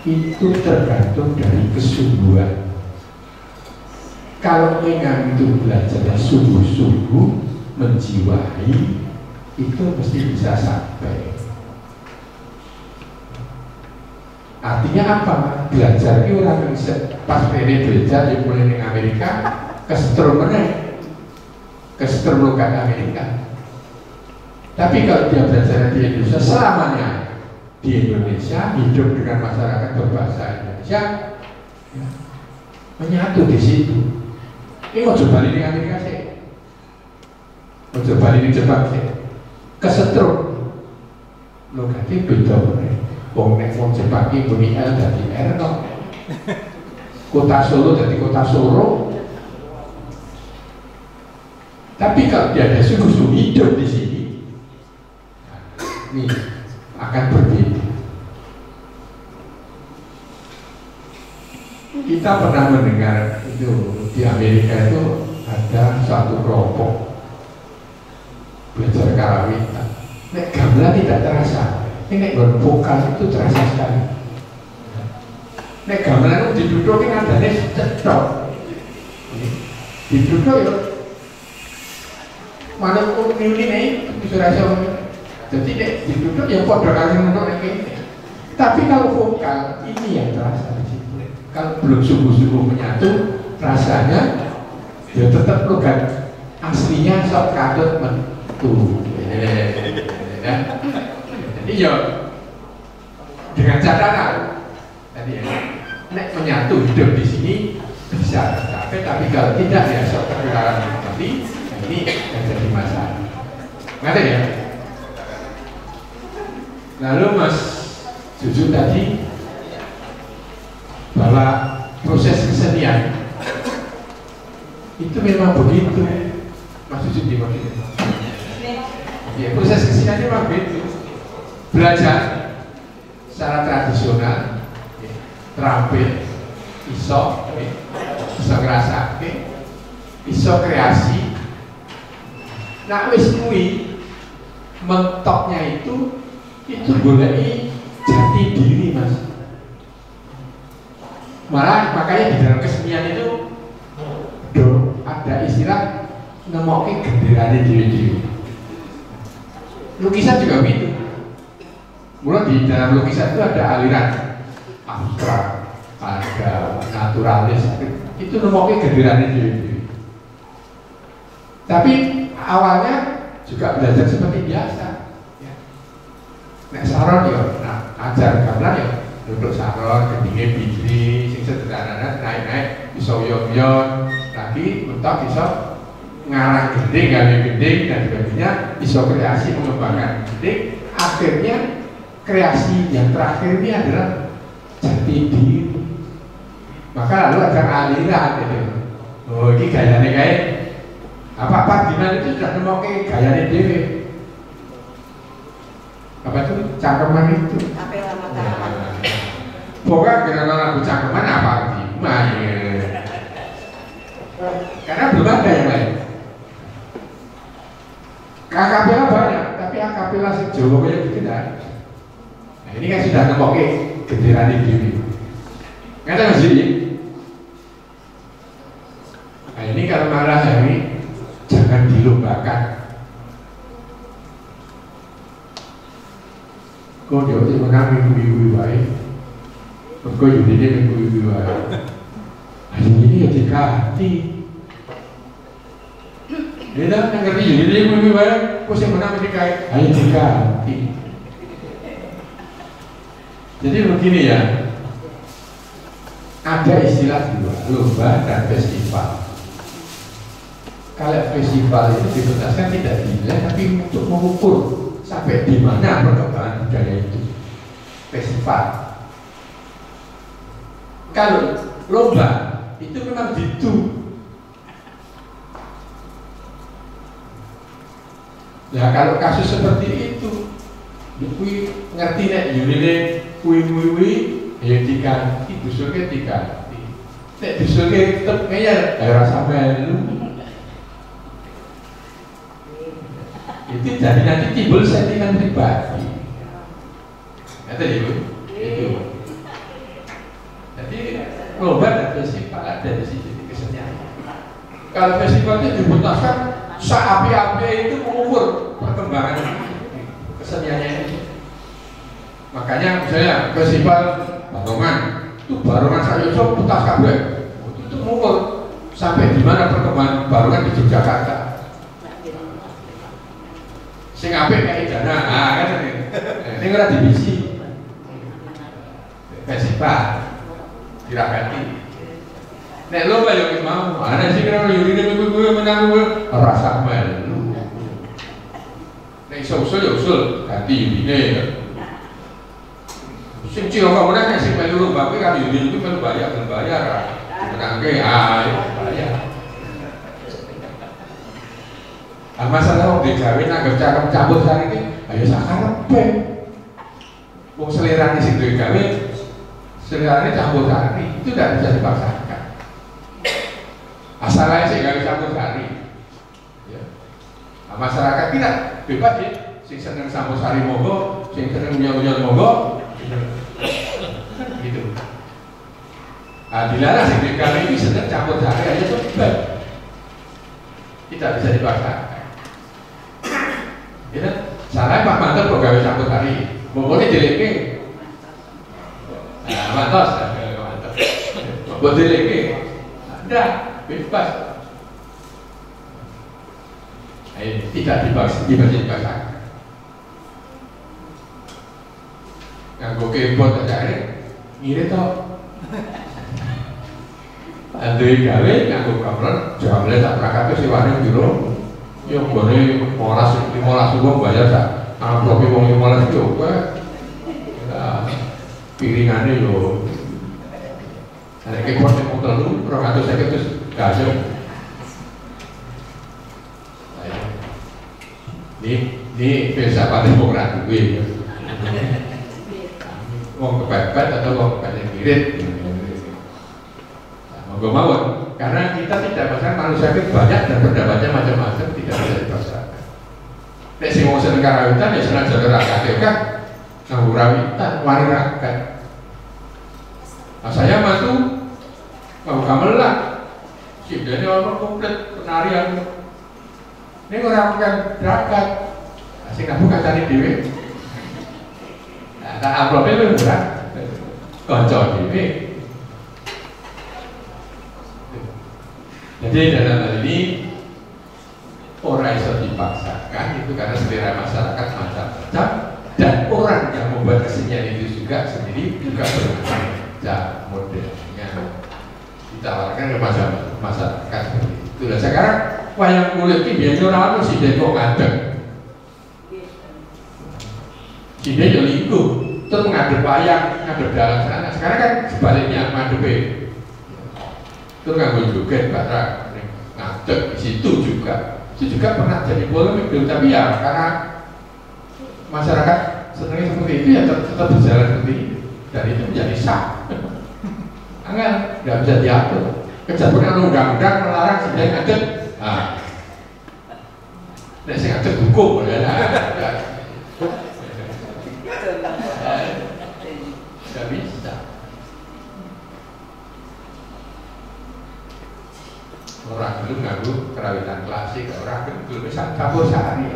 itu tergantung dari kesungguhan. Kalau memang itu belajarnya sungguh-sungguh menjiwai, itu mesti bisa sampai. Artinya apa? Belajar itu orang yang pas ini belajar di mulai di Amerika kesetrum logat Amerika. Tapi kalau dia belajar di Indonesia selamanya di Indonesia, hidup dengan masyarakat berbahasa Indonesia, ya, menyatu di situ. Ini mau coba di Amerika sih, mau coba di Jepang sih, kesetrum logatnya beda nih. Wong nek wong Jepang iki muni L dadi R no. Kota Solo dadi Kota Solo. Tapi kalau dia ada sungguh-sungguh hidup di sini, nih akan berbeda. Kita pernah mendengar itu di Amerika itu ada satu kelompok belajar karawitan. Nek gamelan tidak terasa. Ini vokal itu terasa sekali. Nek gamelan itu diduduk ini adanya cetok. Diduduk ya mana pun ini bisa rasa. Jadi nek diduduk ya pada kali menurut ini. Tapi kalau vokal ini yang terasa di situ. Kalau belum sungguh-sungguh menyatu, rasanya ya tetap logat aslinya sok kadut mentu. Jadi ya dengan catatan tadi ya, nek menyatu hidup di sini bisa tercapai, tapi kalau tidak ya sok terkularan kembali, ini yang jadi masalah. Ngerti ya? Lalu Mas Juju tadi bahwa proses kesenian itu memang begitu, Mas Juju gimana? Ya proses kesenian itu memang begitu. Belajar secara tradisional, terampil, iso ngerasake, iso kreasi. Nah wis kuwi mentoknya itu goleki jati diri Mas. Malah makanya di dalam kesenian itu ada istilah nemoke genderane diri-diri. Lukisan juga begitu. Mulai di dalam lukisan itu ada aliran abstrak, ada naturalis, itu nomornya genderane diri. Tapi awalnya juga belajar seperti biasa. Ya. Nek saron ya, nah ajar gamelan ya, duduk saron, gendingnya bidri, sing sederhana naik-naik, bisa yon-yon, lagi mentok bisa ngarang gending, gawe gending dan sebagainya, bisa kreasi mengembangkan gending, akhirnya kreasi yang terakhir ini adalah jati diri. Maka lalu ada aliran gitu. Oh ini gayanya kayak apa Dinan itu sudah nemoke gayanya dewe. Apa itu cangkeman itu? Kapela Mataram. Pokoknya gara-gara lagu cangkeman apa Dinan? Karena belum ada yang lain. Akapela banyak, tapi akapela sejauh yang tidak. Ini kan sudah nemoke genderane diri. Ngerti Mas Jiri? Nah ini kalau marah hari jangan dilombakan. Kok dia itu menang minggu-minggu baik. Kok ini minggu-minggu baik. Hari ini ya diganti. Dia dah ngerti ini minggu baik. Kok saya menang dikai. Ayo diganti. Jadi begini ya. Ada istilah dua, lomba dan festival. Kalau festival itu dibentaskan tidak dinilai, tapi untuk mengukur sampai di mana perkembangan budaya itu. Festival. Kalau lomba itu memang gitu. Nah kalau kasus seperti itu, kui ngerti nek yunine kui ya diganti, dusulnya diganti. Nek dusulnya tetap ngeyel, ayo rasa melu. Itu jadi nanti timbul sentimen pribadi. Ngerti ibu? Itu. Jadi lomba dan festival ada di sini kesenian. Kalau festival itu diputuskan seapi-api itu mengukur perkembangan keseniannya ini. Makanya misalnya festival Barongan itu Barongan Sayoso putas kabeh itu mengukur sampai di mana perkembangan Barongan di Yogyakarta. Sing apik kayak dana, kan ini ora divisi festival diragati. Nek lomba yo mau, ana sing kira yurine kuwi menang kuwi rasa melu. Nek iso-iso yo usul ganti yurine. Sing cilik ora sing melu lomba kuwi kan yurine kuwi melu bayar. Menangke ayo bayar. Masalah wong digawe nang cakep campur sari iki, ayo sakarepe. Wong selerane sing digawe, selerane campur sari itu tidak bisa dipaksakan. Asalnya sing gawe campur sari. Ya. Nah, masyarakat tidak bebas ya, sing seneng campur sari monggo, sing seneng nyon-nyon monggo. Gitu. Ah, dilarang sing digawe iki seneng campur sari aja bebas. Tidak bisa dipaksakan. Ya, salah Pak Mantor kok gawe campur sari. Pokoknya dileke. Nah, mantos, mantos. Buat dileke. Ada, bebas. Tidak dipaksakan. Nganggo keyboard aja ngirit toh. Andai gawe nganggo gamelan, gamelan tak prakake siwane piro? Yo gone 15 wong bayar sak amplop wong 15 yo kowe. Piringane yo. Nek keyboard sing telu 250 terus gajeng. Ini filsafat demokrat kuwi. Wong kepepet atau wong kepepet ngirit. Monggo mawon, karena kita tidak pasang manusia itu banyak dan pendapatnya macam-macam, tidak bisa dipaksakan. Nek sing wong seneng karawitan ya seneng jaga rakyat kan, nganggo rawitan, wani rakyat. Nah, saya mantu nganggo gamelan, sidene ono komplit penarian. Ini orang bukan rakyat, sing nganggo kancane dhewe. Nah, amplopnya luwih murah, kanca dhewe. Jadi dalam hal ini orang bisa dipaksakan itu karena selera masyarakat macam-macam dan orang yang membuat kesenian itu juga sendiri juga berbeda modelnya ditawarkan ke masyarakat seperti itu. Dan sekarang wayang kulit ini biasanya orang si deko ngadeg, si deko lingkup terus mengadeg wayang ngadeg dalam sana. Sekarang kan sebaliknya ngadeg itu nganggo joget barak ngadeg di situ juga. Itu juga pernah jadi polemik dulu, tapi ya karena masyarakat senangnya seperti itu ya tetap berjalan seperti itu dan itu menjadi sah. Enggak bisa diatur. Kecampurnya undang-undang melarang sedang ngadeg. Nah, nek sing ngadeg hukum ya. Tidak bisa. Orang belum nganggo kerawitan klasik, orang belum bisa campur sari.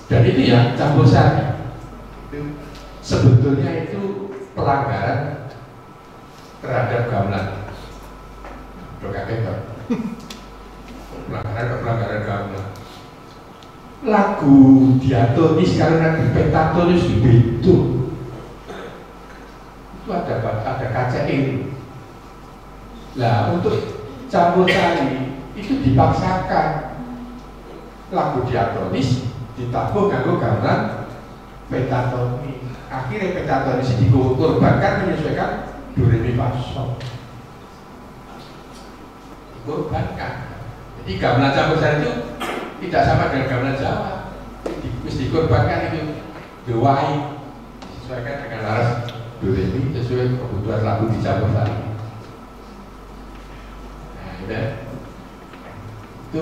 Dan itu ya campur sari. itu sebetulnya itu pelanggaran terhadap gamelan. Udah kaget kan? Pelanggaran gamelan. Lagu diatonis kalau nanti pentatonis itu ada kaca ini. Lah untuk campur sari itu dipaksakan lagu diatonis ditabuh nganggo gamelan pentatonis. Akhirnya pentatonis dikorbankan menyesuaikan do re mi fa sol. Dikorbankan. Jadi gamelan campur sari itu tidak sama dengan gamelan Jawa. Dikorbankan itu dewai disesuaikan dengan laras do re mi sesuai kebutuhan lagu dicampur sari. Nah, udah itu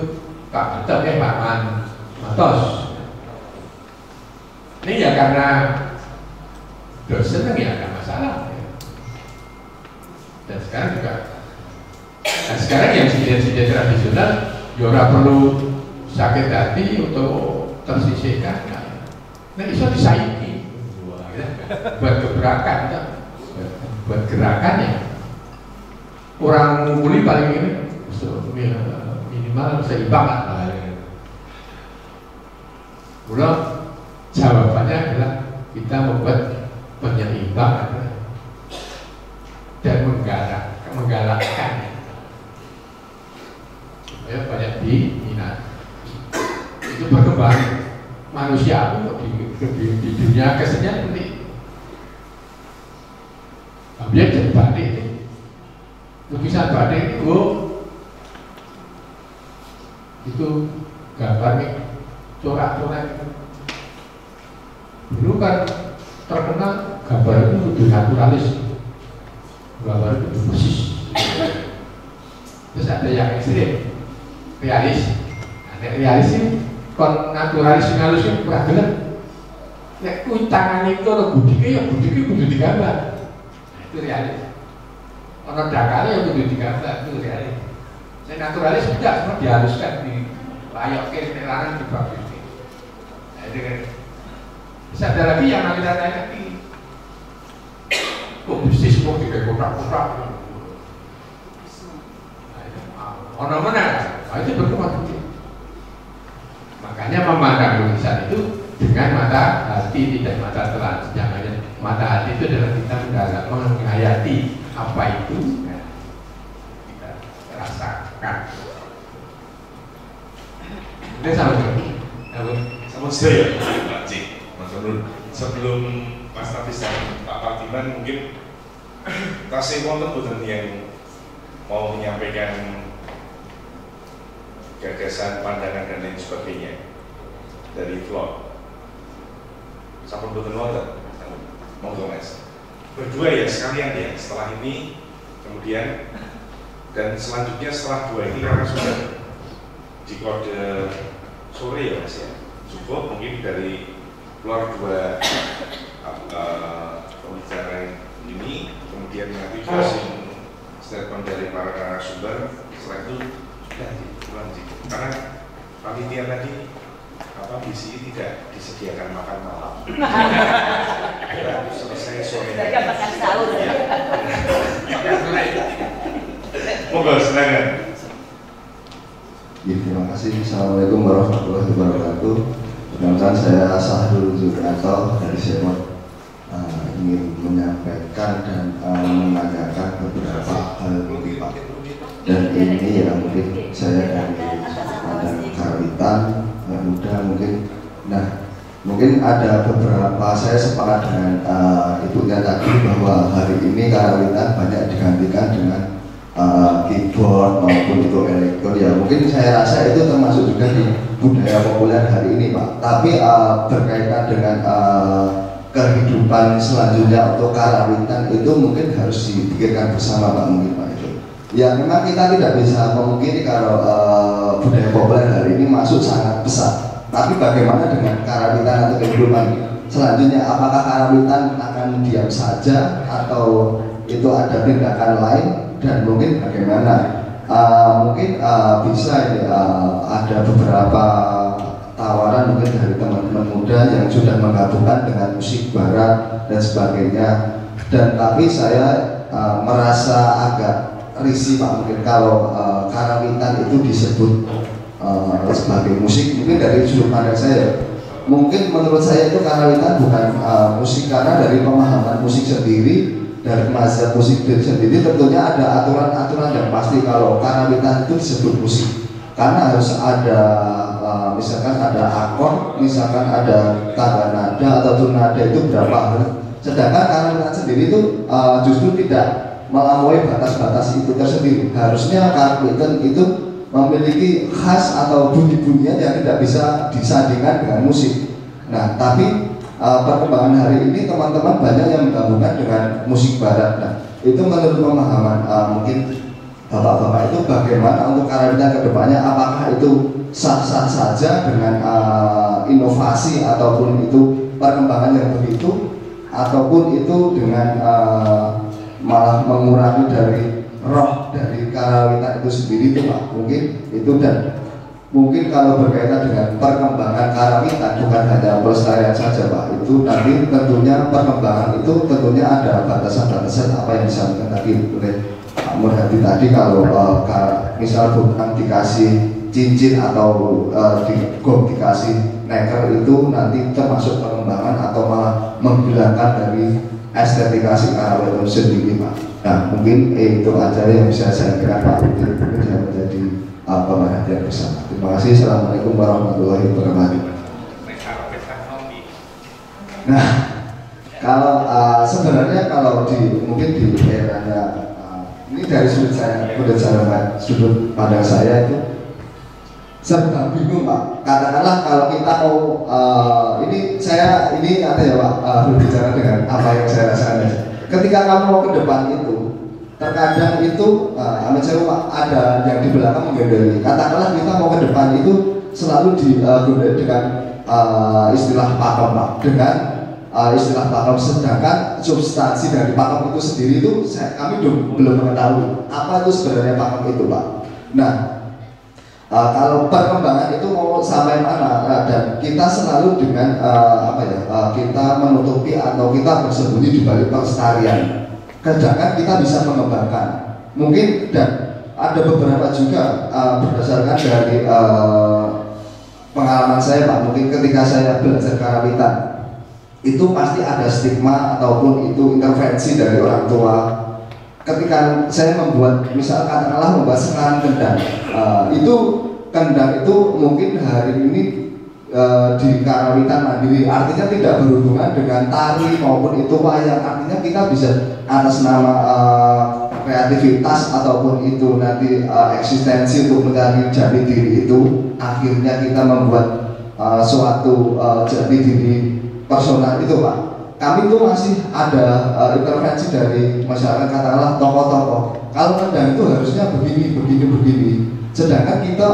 Pak Betul ya Pak Mantos. Ini ya karena dosen ya ada masalah. Dan sekarang juga. Nah sekarang yang sini tradisional, ya orang perlu sakit hati untuk tersisihkan. Nah bisa disaingi buat gebrakan, buat gerakannya. Orang ngumpuli paling ini minimal seimbang lah. Ulang jawabannya adalah kita membuat penyeimbang dan menggalakkan supaya banyak diminat. Itu perkembangan manusia di dunia kesenian ini. Objek dan batik itu, lukisan batik itu gambarnya corak-corak. Dulu kan terkenal gambar itu lebih naturalis, gambar itu persis. Terus ada yang ekstrim, realis. Nah, realis ini kon naturalis halus itu kurang gelap. Nek kuwi tangan itu ana budike ya budike kudu digambar. Nah, itu realis. Ana dakare ya kudu digambar, itu realis. Nek naturalis tidak, semua dihaluskan di layokke nek larang dibagus. Nah, itu kan. Bisa ada lagi yang aliran ini. Bisnis kok tidak kotak-kotak. Ono mana? Nah, itu berkembang. Makanya memandang lukisan itu dengan mata hati, tidak mata telanjang. Mata hati itu adalah kita menghayati apa itu, nah, kita rasakan. Itu sama saya, Pak Cik. Sebelum Mas Nafis dan Pak Partiman mungkin kasih wonten boten yang mau menyampaikan gagasan, pandangan dan lain sebagainya dari vlog. Sampun boten wonten. Monggo Mas. Berdua ya sekalian ya setelah ini kemudian dan selanjutnya setelah dua ini karena sudah di kode sore ya Mas ya. Cukup mungkin dari keluar dua pembicara ini, kemudian nanti closing statement dari para narasumber. Setelah itu sudah pulang karena panitia tadi BCI tidak disediakan makan malam. Selesai sore. Mereka makan sahur. Monggo silakan. Terima kasih. Assalamualaikum warahmatullahi wabarakatuh. Perkenalkan saya Sahrul Zurnato dari Semot, ingin menyampaikan dan menanyakan beberapa hal mungkin Pak. Dan ini ya mungkin saya dari pandang Karawitan muda mungkin. Nah mungkin ada beberapa, saya sepakat dengan ibunya tadi bahwa hari ini Karawitan banyak digantikan dengan keyboard maupun itu elektron. Ya mungkin saya rasa itu termasuk juga di budaya populer hari ini Pak. Tapi berkaitan dengan kehidupan selanjutnya untuk Karawitan itu mungkin harus dipikirkan bersama Pak mungkin Pak itu. Ya memang kita tidak bisa memungkiri kalau budaya populer hari ini masuk sangat besar. Tapi bagaimana dengan Karawitan atau kehidupan selanjutnya? Apakah Karawitan akan diam saja atau itu ada tindakan lain? Dan mungkin bagaimana mungkin bisa ini ada beberapa tawaran mungkin dari teman-teman muda yang sudah menggabungkan dengan musik barat dan sebagainya. Dan tapi saya merasa agak risih Pak, mungkin kalau karawitan itu disebut sebagai musik. Mungkin dari sudut pandang saya, mungkin menurut saya itu karawitan bukan musik, karena dari pemahaman musik sendiri, dari mazhab musik sendiri tentunya ada aturan-aturan yang pasti kalau karawitan itu disebut musik. Karena harus ada misalkan ada akord, misalkan ada tangga nada atau tun nada itu berapa. Sedangkan karawitan sendiri itu justru tidak melampaui batas-batas itu tersendiri. Harusnya karawitan itu memiliki khas atau bunyi-bunyian yang tidak bisa disandingkan dengan musik. Nah, tapi perkembangan hari ini teman-teman banyak yang menggabungkan dengan musik barat. Nah, itu menurut pemahaman mungkin Bapak-bapak itu bagaimana untuk karawitan kedepannya, apakah itu sah-sah saja dengan inovasi ataupun itu perkembangan yang begitu, ataupun itu dengan malah mengurangi dari roh dari karawitan itu sendiri itu Pak. Mungkin itu, dan mungkin kalau berkaitan dengan perkembangan karawitan bukan hanya pelestarian saja Pak, itu nanti tentunya perkembangan itu tentunya ada batasan-batasan apa yang disampaikan tadi oleh Pak Murhadi tadi. Kalau misal bukan dikasih cincin atau dikasih neker, itu nanti termasuk pengembangan atau malah menghilangkan dari estetika si karawitan itu sendiri Pak. Nah, mungkin itu aja yang bisa saya kira Pak, mungkin yang menjadi pemerhatian bersama. Terima kasih. Assalamualaikum warahmatullahi wabarakatuh. Nah, kalau sebenarnya kalau mungkin di eranya ini dari sudut pandang saya itu serba bingung Pak. Katakanlah kalau kita mau ini ada ya Pak, berbicara dengan apa yang saya rasakan. Ketika kamu mau ke depan itu, terkadang itu Pak, ada yang di belakang menggendali. Katakanlah kita mau ke depan itu selalu digondali dengan istilah pakem Pak, dengan istilah pakem, sedangkan substansi dari pakem itu sendiri itu kami belum mengetahui apa itu sebenarnya pakem itu Pak. Nah, kalau perkembangan itu mau sampai mana, dan kita selalu dengan kita menutupi atau kita bersembunyi di balik pelestarian. Sedangkan kita bisa mengembangkan. Mungkin dan ada beberapa juga berdasarkan dari pengalaman saya Pak, mungkin ketika saya belajar karawitan itu pasti ada stigma ataupun itu intervensi dari orang tua. Ketika saya membuat, misal katakanlah membuat sekarang kendang, itu kendang itu mungkin hari ini di karawitan mandiri, artinya tidak berhubungan dengan tari maupun itu wayang. Artinya kita bisa atas nama kreativitas ataupun itu nanti eksistensi untuk mencari jati diri itu, akhirnya kita membuat suatu jati diri personal itu Pak. Kami itu masih ada intervensi dari masyarakat, katakanlah tokoh-tokoh. Kalau kendang itu harusnya begini. Sedangkan kita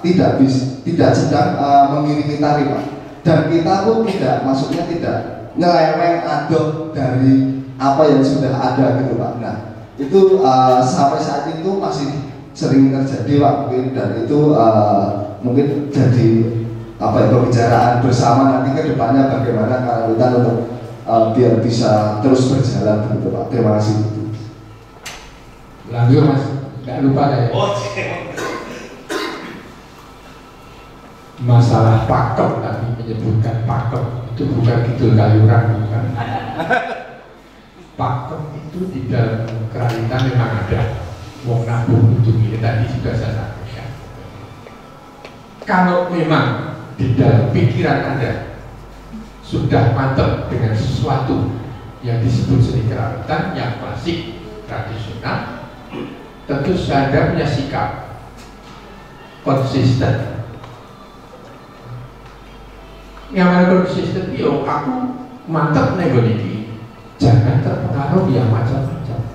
tidak sedang mengiringi tari Pak. Dan kita pun maksudnya tidak nyeleweng adoh dari apa yang sudah ada gitu Pak. Nah, itu sampai saat itu masih sering terjadi Pak, mungkin, dan itu mungkin jadi pembicaraan bersama nanti ke depannya bagaimana karawitan untuk biar bisa terus berjalan begitu Pak. Terima kasih. Lanjut Mas, nggak lupa ya. Masalah pakem tadi menyebutkan pakem itu bukan kidul kayuran, bukan. Pakem itu di dalam karawitan memang ada. Wong nabung itu tadi sudah saya sampaikan. Kalau memang di dalam pikiran Anda sudah mantap dengan sesuatu yang disebut seni kerawitan yang klasik tradisional, tentu Anda punya sikap konsisten. Yang mana konsisten itu, aku mantap nego ini, jangan terpengaruh yang macam-macam,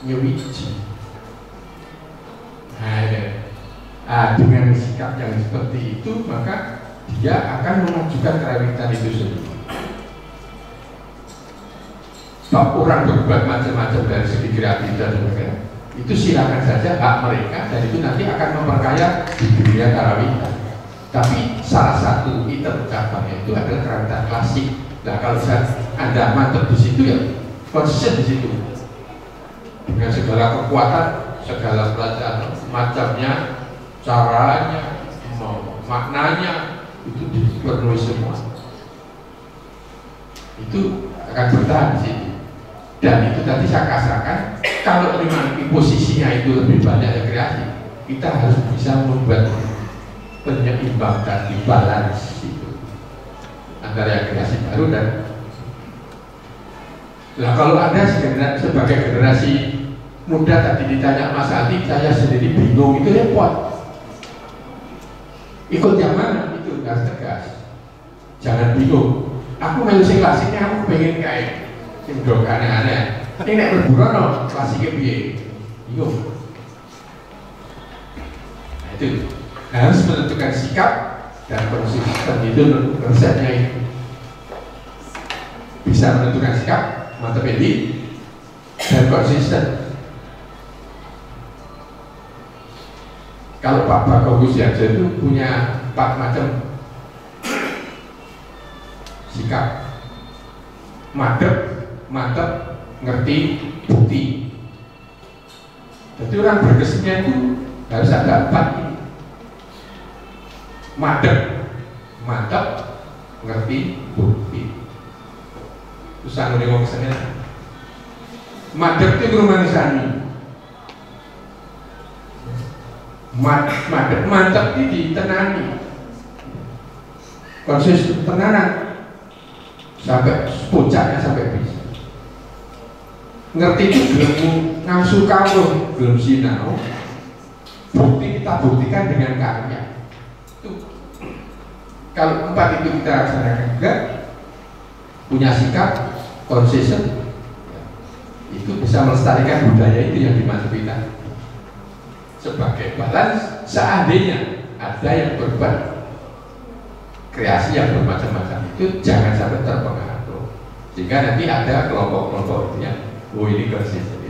nyewiji. Dengan sikap yang seperti itu, maka dia akan memajukan karawitan itu sendiri. Kalau orang berbuat macam-macam dari segi kreativitas itu silakan saja, hak mereka, dan itu nanti akan memperkaya di dunia karawitan. Tapi salah satu item cabangnya itu adalah kerawitan klasik. Nah kalau Anda mantap di situ ya konsisten di situ dengan segala kekuatan, segala pelajaran macamnya, caranya, maknanya itu dipenuhi semua. Itu akan bertahan di situ. Dan itu tadi saya katakan, kalau memang posisinya itu lebih banyak kreasi, kita harus bisa membuat penyeimbang dan balance itu antara yang kreasi baru dan kalau Anda sebagai generasi muda tadi ditanya Mas Adi, saya sendiri bingung, itu repot. Ikut yang mana? Itu harus tegas. Jangan bingung. Aku melu sing klasiknya, aku pengen kayak sing dok aneh-aneh. Ini nek berburono klasiknya piye? Bingung. Nah, itu harus menentukan sikap dan konsisten itu resepnya itu. Bisa menentukan sikap, mantap ini, dan konsisten. Kalau Pak Bagus Yadza itu punya 4 macam sikap: madep, mantep, ngerti, bukti. Jadi orang berkesnya itu harus ada 4 ini: madep, mantep, ngerti, bukti. Terus saya ngomong kesannya, madep itu kerumanisani. Madep, mantap ini ditenani, konsisten tenanan sampai puncaknya sampai bisa. Ngerti itu belum ngangsu kawruh, belum sinau. Bukti kita buktikan dengan karya. Itu kalau 4 itu kita laksanakan juga, punya sikap konsisten, itu bisa melestarikan budaya itu yang dimaksud kita. Sebagai balance, seandainya ada yang berbuat kreasi yang bermacam-macam itu jangan sampai terpengaruh, sehingga nanti ada kelompok-kelompok yang ini konsisten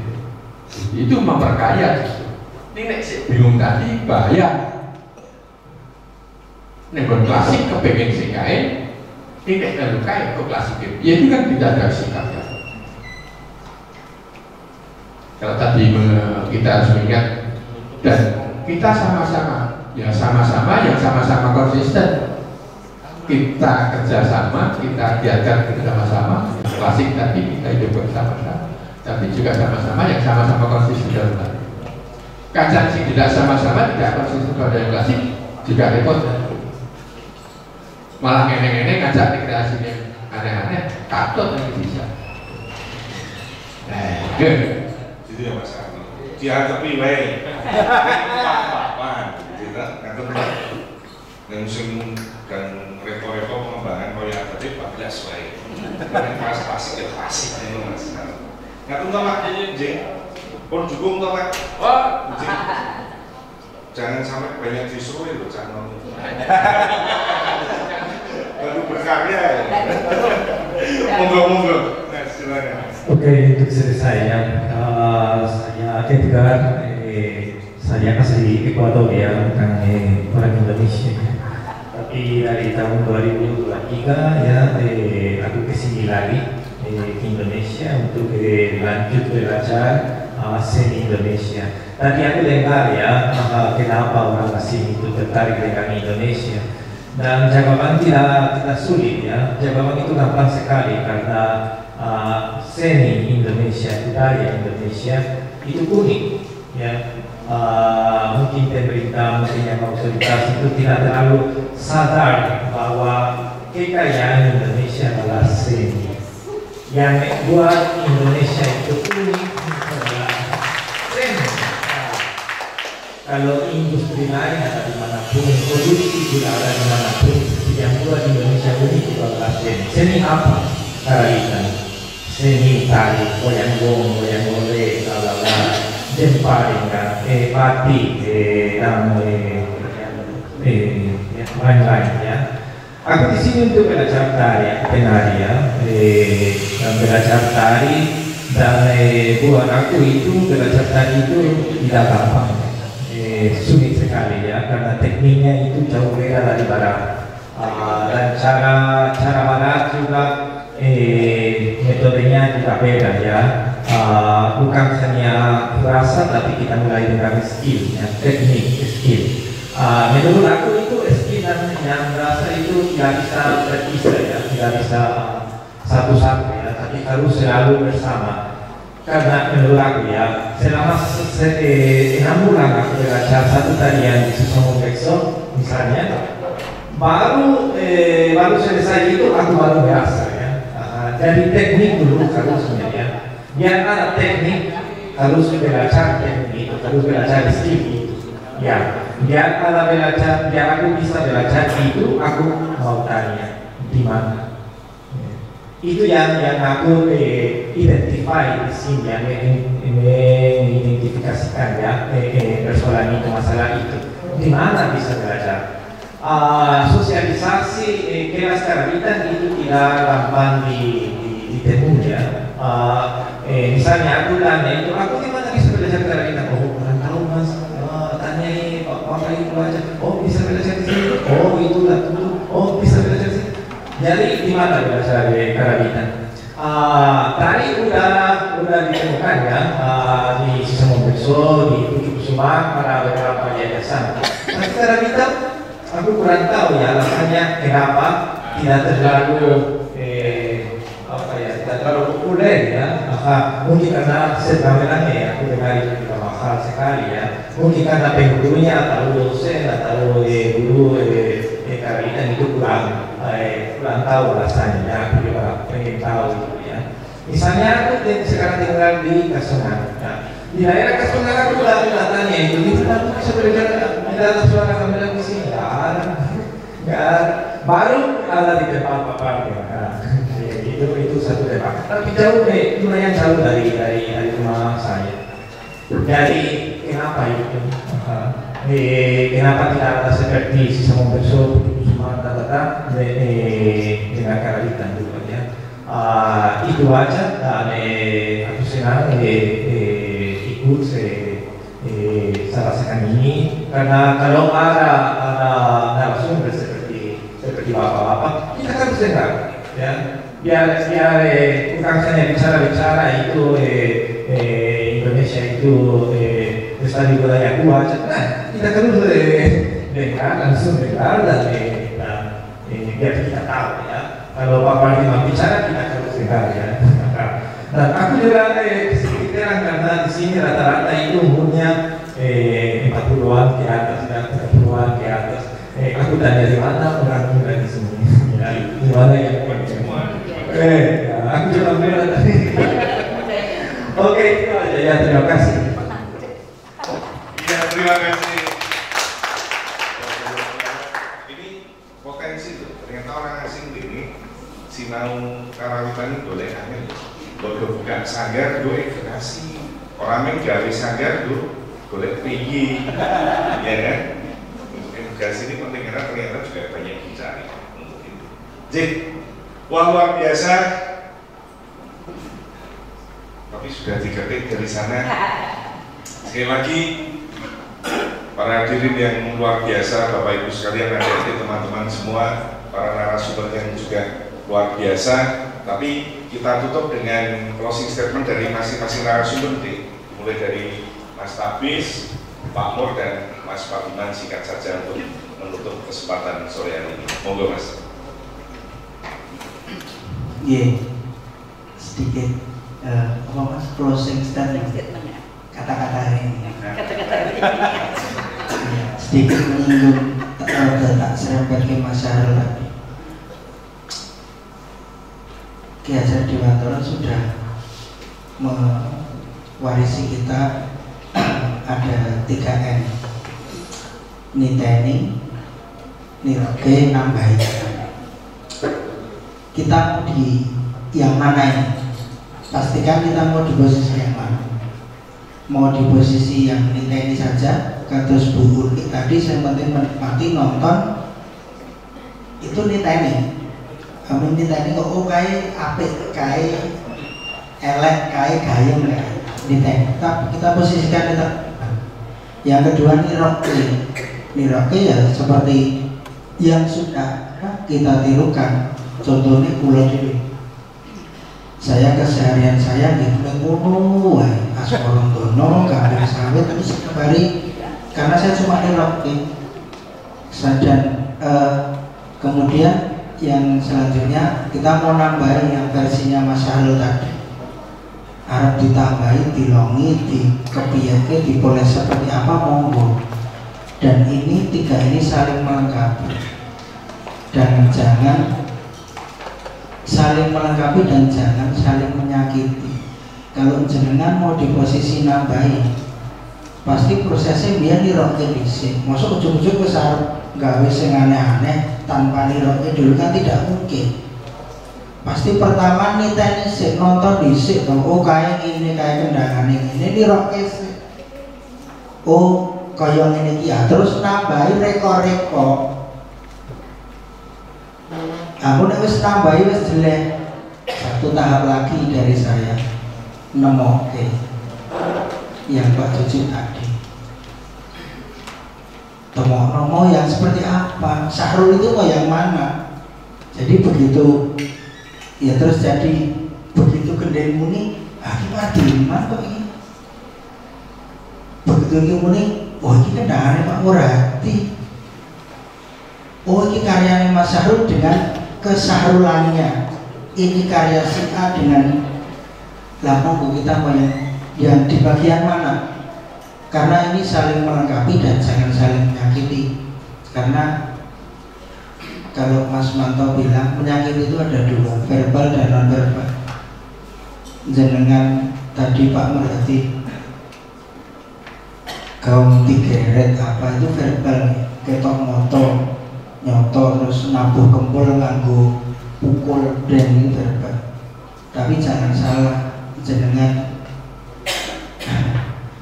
itu memperkaya. Ini nek bingung tadi bahaya. Nek klasik kepengen sing kae, ini nek kae kok klasik ya itu kan tidak ada sikapnya. Kalau tadi kita harus mengingat dan kita sama-sama yang sama-sama konsisten, kita kerjasama, kita diajar bersama-sama, klasik tadi kita hidup bersama-sama, tapi juga sama-sama yang sama-sama konsisten dalam hal. Kacang sih tidak sama-sama, tidak konsisten pada yang klasik juga repot. Malah ngene-ngene ngajak kreasi yang aneh-aneh, katut yang bisa. Itu ya Mas Arno. Dihadapi wae. Apa-apa. Kita ngatur yang sing dan repo-repo pengembangan koyo tadi 14 wae. Nek pas klasik ya klasik ngono Mas. Ngatur to Mak Jing. Pun dukung to Mak. Wah, jangan sampai banyak disuruh lho Cak Nom. Baru berkarya ya. Monggo. Nah, silakan. Oke, untuk saya Edgar, saya asli Ekuatoria, bukan orang Indonesia. Tapi dari tahun 2023 ya aku kesini lagi ke Indonesia untuk lanjut belajar seni Indonesia. Tadi aku dengar ya kenapa orang asing itu tertarik dengan Indonesia. Dan jawaban tidak sulit ya. Jawaban itu gampang sekali karena seni Indonesia, budaya Indonesia itu unik ya. Mungkin pemerintah, mungkin yang otoritas itu tidak terlalu sadar bahwa kekayaan Indonesia adalah seni. Yang buat Indonesia itu unik adalah seni. Kalau industri lain ada dimanapun, produksi juga ada dimanapun, yang buat Indonesia unik itu adalah seni. Seni apa? Karawitan, seni tari, goyang gong, goyang golek, jemparing, batik, dan lain-lain ya. Aku di sini untuk belajar tari, penari ya, belajar tari dan buat aku itu belajar tari itu tidak gampang. sulit sekali ya, karena tekniknya itu jauh beda dari barat. Dan cara barat juga metodenya juga beda ya. Bukan hanya rasa, tapi kita mulai dengan skill ya, teknik skill. Menurut aku itu skill dan yang rasa itu tidak bisa terpisah ya, tidak bisa satu-satu ya, tapi harus selalu bersama. Karena menurut aku ya, selama 6 bulan aku belajar satu tarian di Susomo Bekso misalnya, baru selesai itu aku baru biasa ya. Jadi teknik dulu harusnya ya. Biar ada teknik harus belajar teknik itu, harus belajar skill itu. Ya, biar ada belajar, biar aku bisa belajar itu, aku mau tanya di mana. Itu yang aku identify di sini, yang mengidentifikasikan ya persoalan itu, masalah itu. Di mana bisa belajar? Sosialisasi kelas karawitan itu tidak gampang ditemui ya. Misalnya aku tanya itu, aku di mana bisa belajar karawitan? Oh, kurang tahu mas. Tanyai Bapak itu aja. Oh, bisa belajar di sini. Oh, itulah tuh. Oh, bisa belajar di sini. Jadi di mana belajar karawitan? Tadi udah ditemukan ya di Susomo Bekso, di Bukit Kusuma, pada beberapa yayasan. Tapi karawitan aku kurang tahu ya alasannya kenapa tidak terlalu tidak terlalu populer ya. Mungkin karena sebenarnya ya, aku dengar itu juga mahal sekali ya. Mungkin karena pengurunya atau dosen atau guru karawitan itu kurang tahu alasannya ya. Aku juga pengen tahu itu ya. Misalnya aku sekarang tinggal di Kasongan ya. Di daerah Kasongan aku udah tanya itu, di mana aku bisa belajar ada suara gamelan di sini? Nggak, baru ada di tempat Bapak ya. Itu satu tempat. Tapi jauh lumayan jauh dari rumah saya. Jadi kenapa itu? Kenapa tidak ada seperti Susomo Bekso, Kusuma, dengan karawitan juga ya. Itu aja. Dan aku senang ikut salah ini, karena kalau ada narasumber seperti bapak-bapak, kita harus dengar ya. Biar bukan hanya bicara itu Indonesia itu lestari budaya kuat. Nah, kita harus dengar, langsung dengar dan biar kita tahu ya. Kalau bapak lima bicara, kita harus dengar ya. Dan aku juga sedikit heran karena di sini rata-rata itu umurnya 40-an ke atas dan 30-an ke atas. Aku tanya di mana orang muda di sini? Ya, di mana yang aku juga bilang tadi. Oke, itu aja ya, terima kasih. Ya, terima kasih. Ini potensi tuh, ternyata orang asing ini sinau karawitan boleh angin. Kalau buka sanggar, gue edukasi. Orang yang gawe sanggar, gue boleh tinggi, ya kan? Untuk edukasi ini penting karena ternyata juga banyak dicari. Jadi, luar biasa. Tapi sudah diketik dari sana. Sekali lagi, para hadirin yang luar biasa, Bapak Ibu sekalian, adik-adik teman-teman semua, para narasumber yang juga luar biasa. Tapi kita tutup dengan closing statement dari masing-masing narasumber, mulai dari Mas Tabis, Pak Mur, dan Mas Fadiman, singkat saja untuk menutup kesempatan sore hari ini. Monggo Mas. Sedikit apa Mas, closing statement kata-kata hari ini. Sedikit menyinggung tak serempet ke Mas Syahrul tadi. Ki Hajar Dewantara sudah mewarisi kita ada 3N: niteni, nirke, nambahi. Kita mau di yang mana ini? Pastikan kita mau di posisi yang mana. Mau di posisi yang niteni saja, kados Bu Urki tadi, yang penting menikmati nonton itu niteni. Kami niteni kok kai apik, kai elek, kai gayeng ya. Niteni. Kita posisikan kita Yang kedua niroke ya seperti yang sudah kita tirukan. Contohnya kula dhewe. Saya keseharian saya gitu ngono wae, asmara dono, kambing sawit terus setiap hari karena saya cuma niroke. Dan kemudian yang selanjutnya kita mau nambahin yang versinya Mas Syahrul tadi. Harap ditambahi, dilongi, dikepiyake, dipoles seperti apa monggo. Dan ini tiga ini saling melengkapi. Dan jangan saling melengkapi dan jangan saling menyakiti. Kalau jenengan mau di posisi nambahi, pasti prosesnya biar niroke dhisik. Masuk ujug-ujug wis arep gawe sing aneh-aneh tanpa niroke dulu kan tidak mungkin. Pasti pertama niteni sik nonton dhisik to. Oh kayak ngene kayak kendangane ngene niroke sik. Oh kaya ngene iki ya terus nambahi rekor-rekor. Aku nek wis tambahi wis jelek. Satu tahap lagi dari saya nemoke yang Pak Cucu tadi. Tomo yang seperti apa? Syahrul itu mau yang mana? Jadi begitu ya terus jadi begitu gendeng muni, gimana diman kok ini? Begitu muni, oh ini kendangane Pak Murati. Oh ini karyanya Mas Syahrul dengan kesahrulannya. Ini karya si A dengan lapang kita mau yang di bagian mana? Karena ini saling melengkapi dan jangan saling menyakiti. Karena kalau Mas Manto bilang penyakit itu ada dua, verbal dan non verbal. Jenengan tadi Pak Murati kaum digeret apa itu verbal nih, ketok moto nyoto terus nabuh kempul nganggo pukul dan ini verbal. Tapi jangan salah, jenengan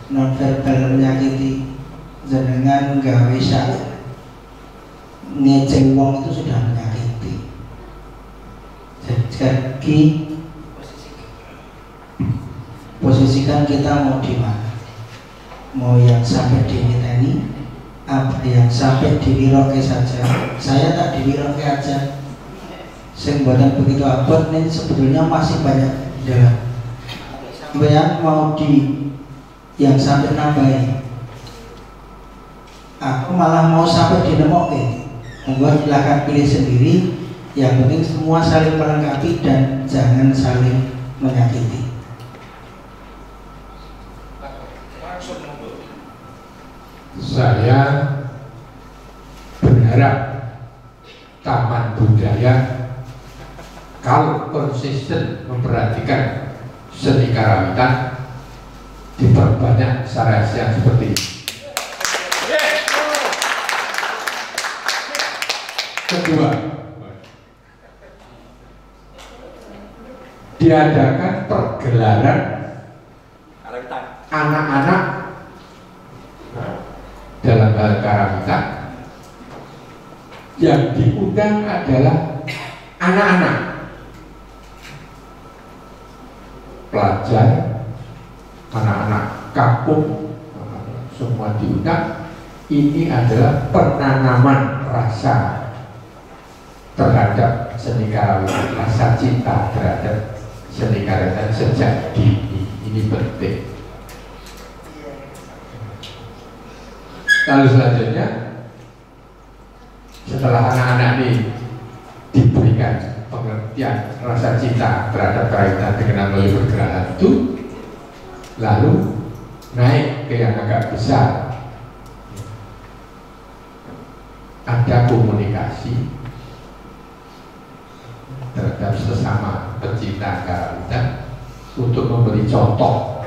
non verbal menyakiti, jenengan gawe sak ngeceng wong itu sudah menyakiti. Jadi posisikan kita mau di mana? Mau yang sampai diniteni, apa yang sampai diniroke saja. Saya tak diniroke aja. Sing buatan begitu abot nih sebetulnya masih banyak di dalam. Yang mau di yang sampai nambahin. Aku malah mau sampai dinemoke. Membuat silakan pilih sendiri. Yang penting semua saling melengkapi dan jangan saling menyakiti. Saya berharap Taman Budaya kalau konsisten memperhatikan seni karawitan diperbanyak secara yang seperti ini. Kedua, diadakan pergelaran anak-anak dalam hal karawitan. Yang diundang adalah anak-anak, pelajar, anak-anak kampung, semua diundang. Ini adalah penanaman rasa terhadap seni karawitan, rasa cinta terhadap seni karawitan sejak dini. Ini penting. Lalu selanjutnya, setelah anak-anak ini diberikan pengertian rasa cinta terhadap karawitan dengan melalui pergerakan itu, lalu naik ke yang agak besar, ada komunikasi terhadap sesama pecinta karawitan untuk memberi contoh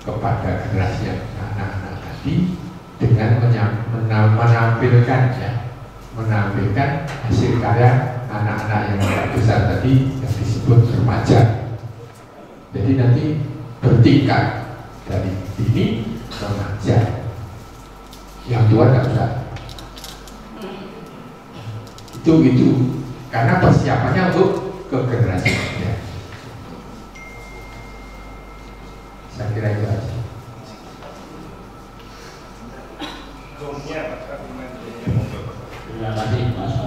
kepada generasi yang anak-anak tadi dengan menampilkan hasil karya anak-anak yang agak besar tadi yang disebut remaja. Jadi nanti bertingkat dari dini remaja, yang tua nggak usah. Itu karena persiapannya untuk ke generasi muda. Saya kira itu aja.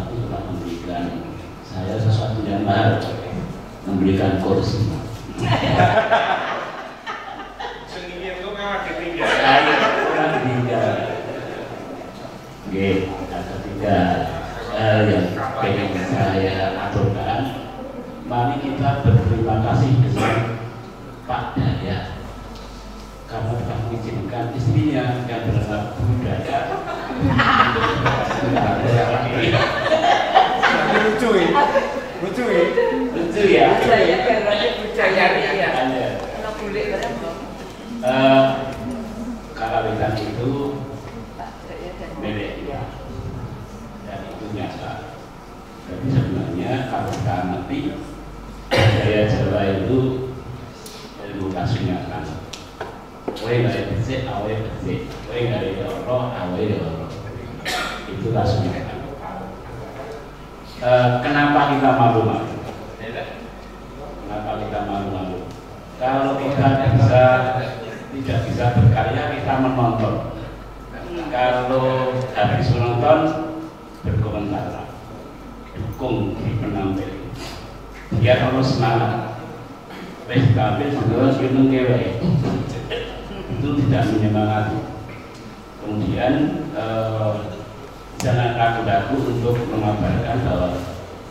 Wabarakatuh telah memberikan saya sesuatu yang mahal, memberikan kursi. Seninya itu memang ditinggal. Saya kurang ditinggal. Oke, yang ketiga yang pengen saya aturkan, mari kita berterima kasih dengan Pak Daya karena telah mengizinkan istrinya yang bernama Budaya. Lucu ya, lucu ya, lucu ya. Saya karena Budaya ya. Kalau boleh berapa? Karawitan itu milik dia dan itu nyata. Jadi sebenarnya kalau kita ngerti budaya Jawa itu ilmu kasunyatan. Kowe nggak becik, awe becik. Kowe nggak loro, awe loro. Itu kasunyatan. Kenapa kita malu-malu? Kenapa kita malu-malu? Kalau kita tidak bisa berkarya, kita menonton. Kalau habis menonton, berkomentar, dukung di penampil. Biar harus semangat. Wes tampil terus minum kewe. Itu tidak menyemangati. Kemudian jangan ragu-ragu untuk mengabarkan bahwa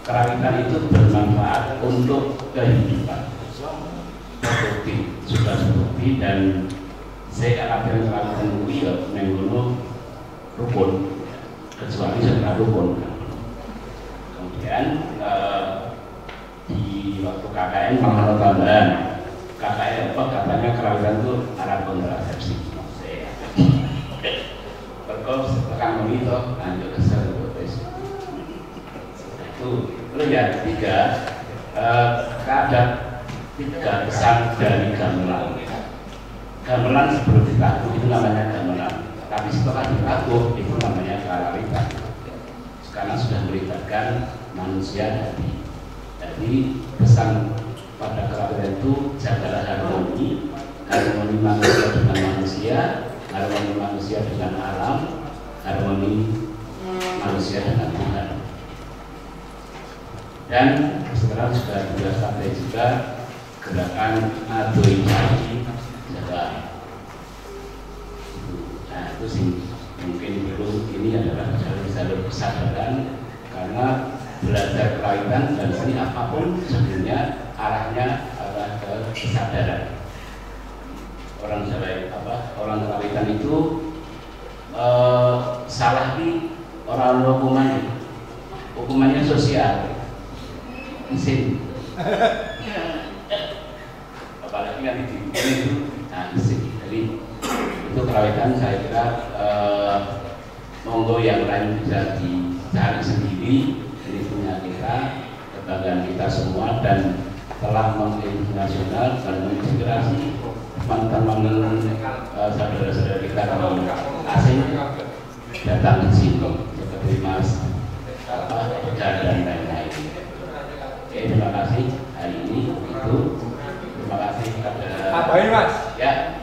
kerawitan itu bermanfaat untuk kehidupan. Terbukti, sudah terbukti, dan saya akan kerawitan itu menggunakan rukun, kecuali setelah rukun. Kemudian di waktu KKN mengenal tambahan KKN apa katanya kerawitan itu alat kontrasepsi. Terus tekan monitor lanjut ke sel itu. Lalu yang ketiga ada 3 pesan dari gamelan. Gamelan sebelum ditabuh itu namanya gamelan, tapi setelah ditabuh itu namanya karawitan karena sudah melibatkan manusia tadi. Jadi pesan pada kerawitan itu jagalah harmoni, harmoni manusia dengan manusia, harmoni manusia dengan alam, harmoni manusia dengan Tuhan. Dan sekarang sudah sampai juga gerakan Adoi Caci Jawa. Nah itu sih mungkin perlu, ini adalah jalur kesadaran karena belajar kerawitan dan seni apapun sebenarnya arahnya arah ke kesadaran. Orang Jawa orang kerawitan itu salah di orang hukumannya sosial, isin. Apalagi kan itu, nah isin. Jadi itu kerawitan saya kira monggo yang lain bisa dicari sendiri. Ini punya kita, kebanggaan kita semua, dan telah menginternasional dan menginspirasi teman-teman saudara-saudara kita dari asing datang ke sini seperti Mas dan lain-lain. Oke, terima kasih hari ini itu. Terima kasih kepada apa ini Mas? Ya.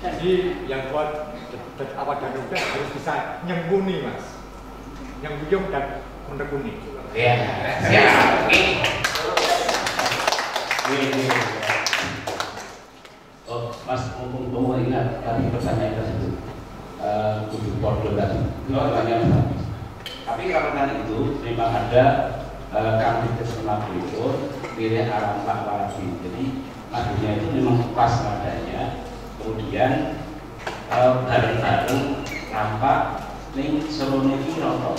Jadi yang buat awal dan udah harus bisa nyembuni Mas, nyembuyung dan menekuni. Ya, siap. Oh, Mas, mumpung ingat tadi pertanyaan tersebut, kudu pordo tadi, itu pertanyaan habis. Tapi karena itu memang ada kandidat itu pilih arah Pak Warabi. Jadi madunya itu memang pas nadanya. Kemudian bareng-bareng rampak ning serone iki rata.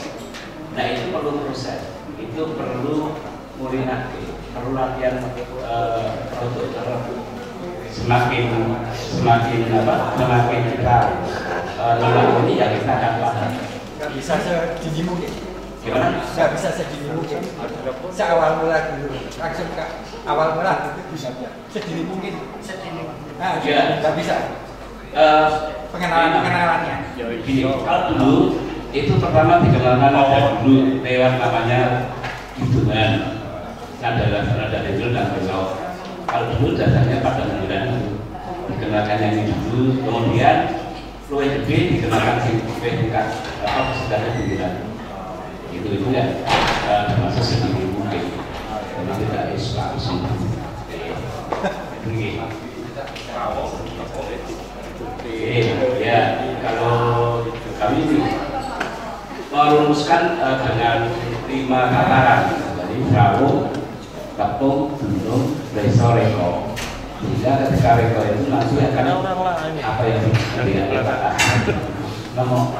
Nah itu perlu proses, itu perlu mulinake, perlu latihan semakin kita ini ya kita akan paham. Nggak bisa sedini mungkin. Gimana? Nggak bisa sedini mungkin. Seawal mula dulu, langsung ke awal mula itu bisa sedini mungkin. Nah, ya. Nggak bisa. Pengenalannya. Gini, kalau dulu itu pertama dikenalkan ada dulu lewat namanya hitungan, nada itu dan besok. Kalau dulu dasarnya pada sembilan dikenalkan yang ini dulu, kemudian luwih gede dikenalkan sing tingkat apa sudah 9. itu ya termasuk sedikit mungkin karena tidak langsung ya kalau kami ini merumuskan dengan 5 tataran, jadi Prawo, Tepung, Gunung, Reso, Reko. Sehingga ketika Reko itu nanti akan apa yang tidak dikatakan ngomong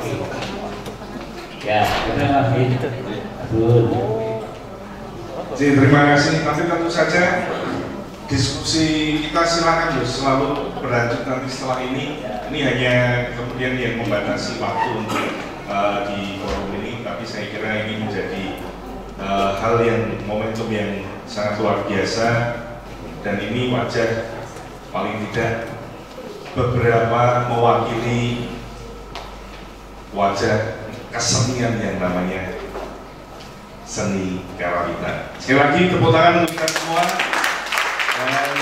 ya, kita lagi terima kasih. Nanti tentu saja diskusi kita silakan selalu berlanjut nanti setelah ini. Ini hanya kemudian yang membatasi waktu untuk di forum ini, tapi saya kira ini menjadi hal yang momentum yang sangat luar biasa, dan ini wajah paling tidak beberapa mewakili wajah kesenian yang namanya seni karawitan. Sekali lagi tepuk tangan untuk kita semua, dan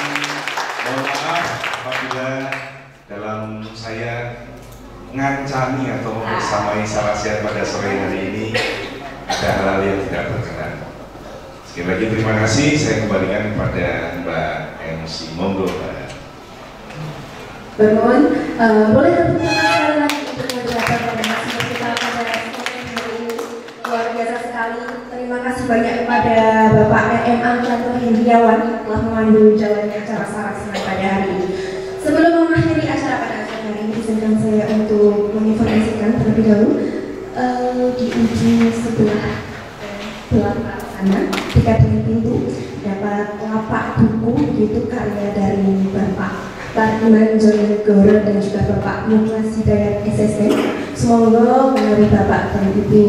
mohon maaf apabila dalam saya ngancani atau membersamai Sarasiat pada sore hari ini ada hal-hal yang tidak berkenan. Sekali lagi terima kasih, saya kembalikan kepada Mbak MC. Monggo Mbak. Bermohon, boleh tepuk tangan lagi untuk moderator dan kita pada sore hari ini. Luar biasa sekali. Terima kasih banyak kepada Bapak RM Anjanto Hendriawan telah memandu jalannya acara Sarasiat pada hari ini. Sebelum mengakhiri acara pada sore hari ini, izinkan saya untuk menginformasikan terlebih dahulu di ujung sebelah belakang sana dekat dengan pintu dapat lapak buku, yaitu karya dari Bapak Pardiman Jonegoro dan juga Bapak Muklas Hidayat SSN. Semoga melalui Bapak dan Ibu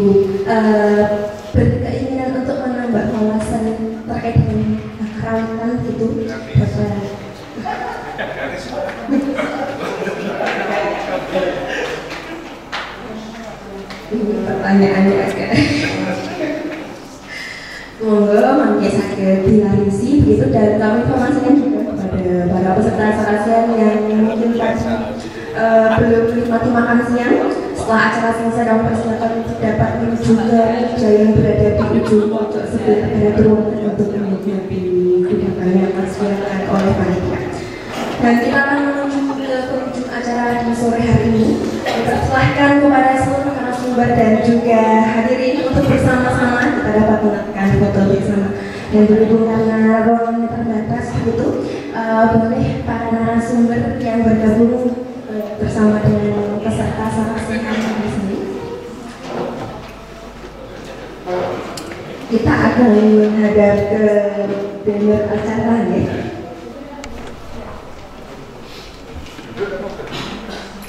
berkeinginan untuk menambah wawasan terkait dengan karawitan itu dapat. Ini pertanyaannya agak semoga mangke saged dilarisi begitu, dan kami informasikan juga kepada para peserta Sarasiat yang mungkin belum menikmati makan siang. Setelah acara selesai, kami persilakan untuk dapat menuju ke meja yang berada di ujung pojok sebelah barat ruangan untuk menikmati hidangan yang disediakan oleh panitia. Dan kita akan menuju ke penghujung acara di sore hari ini. Persilahkan kepada seluruh narasumber dan juga hadirin untuk bersama-sama kita dapat melakukan foto bersama. Dan berhubung karena ruangannya terbatas begitu, boleh para narasumber yang bergabung bersama dengan peserta Sarasiat di sini. Kita akan menghadap ke banner acara ya.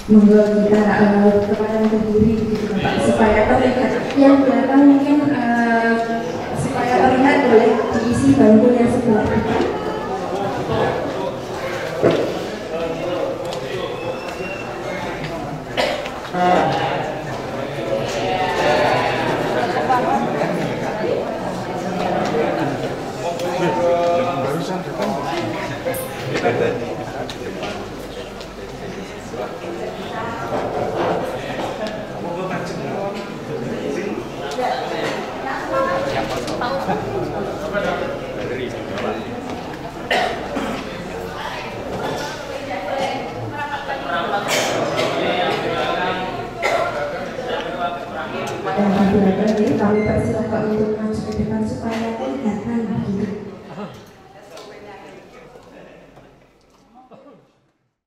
Monggo kita kepada berdiri begitu Bapak, supaya terlihat yang belakang mungkin supaya terlihat boleh diisi bangku yang sebelah kita. Dan kami persilakan untuk maju ke depan supaya kelihatan begitu.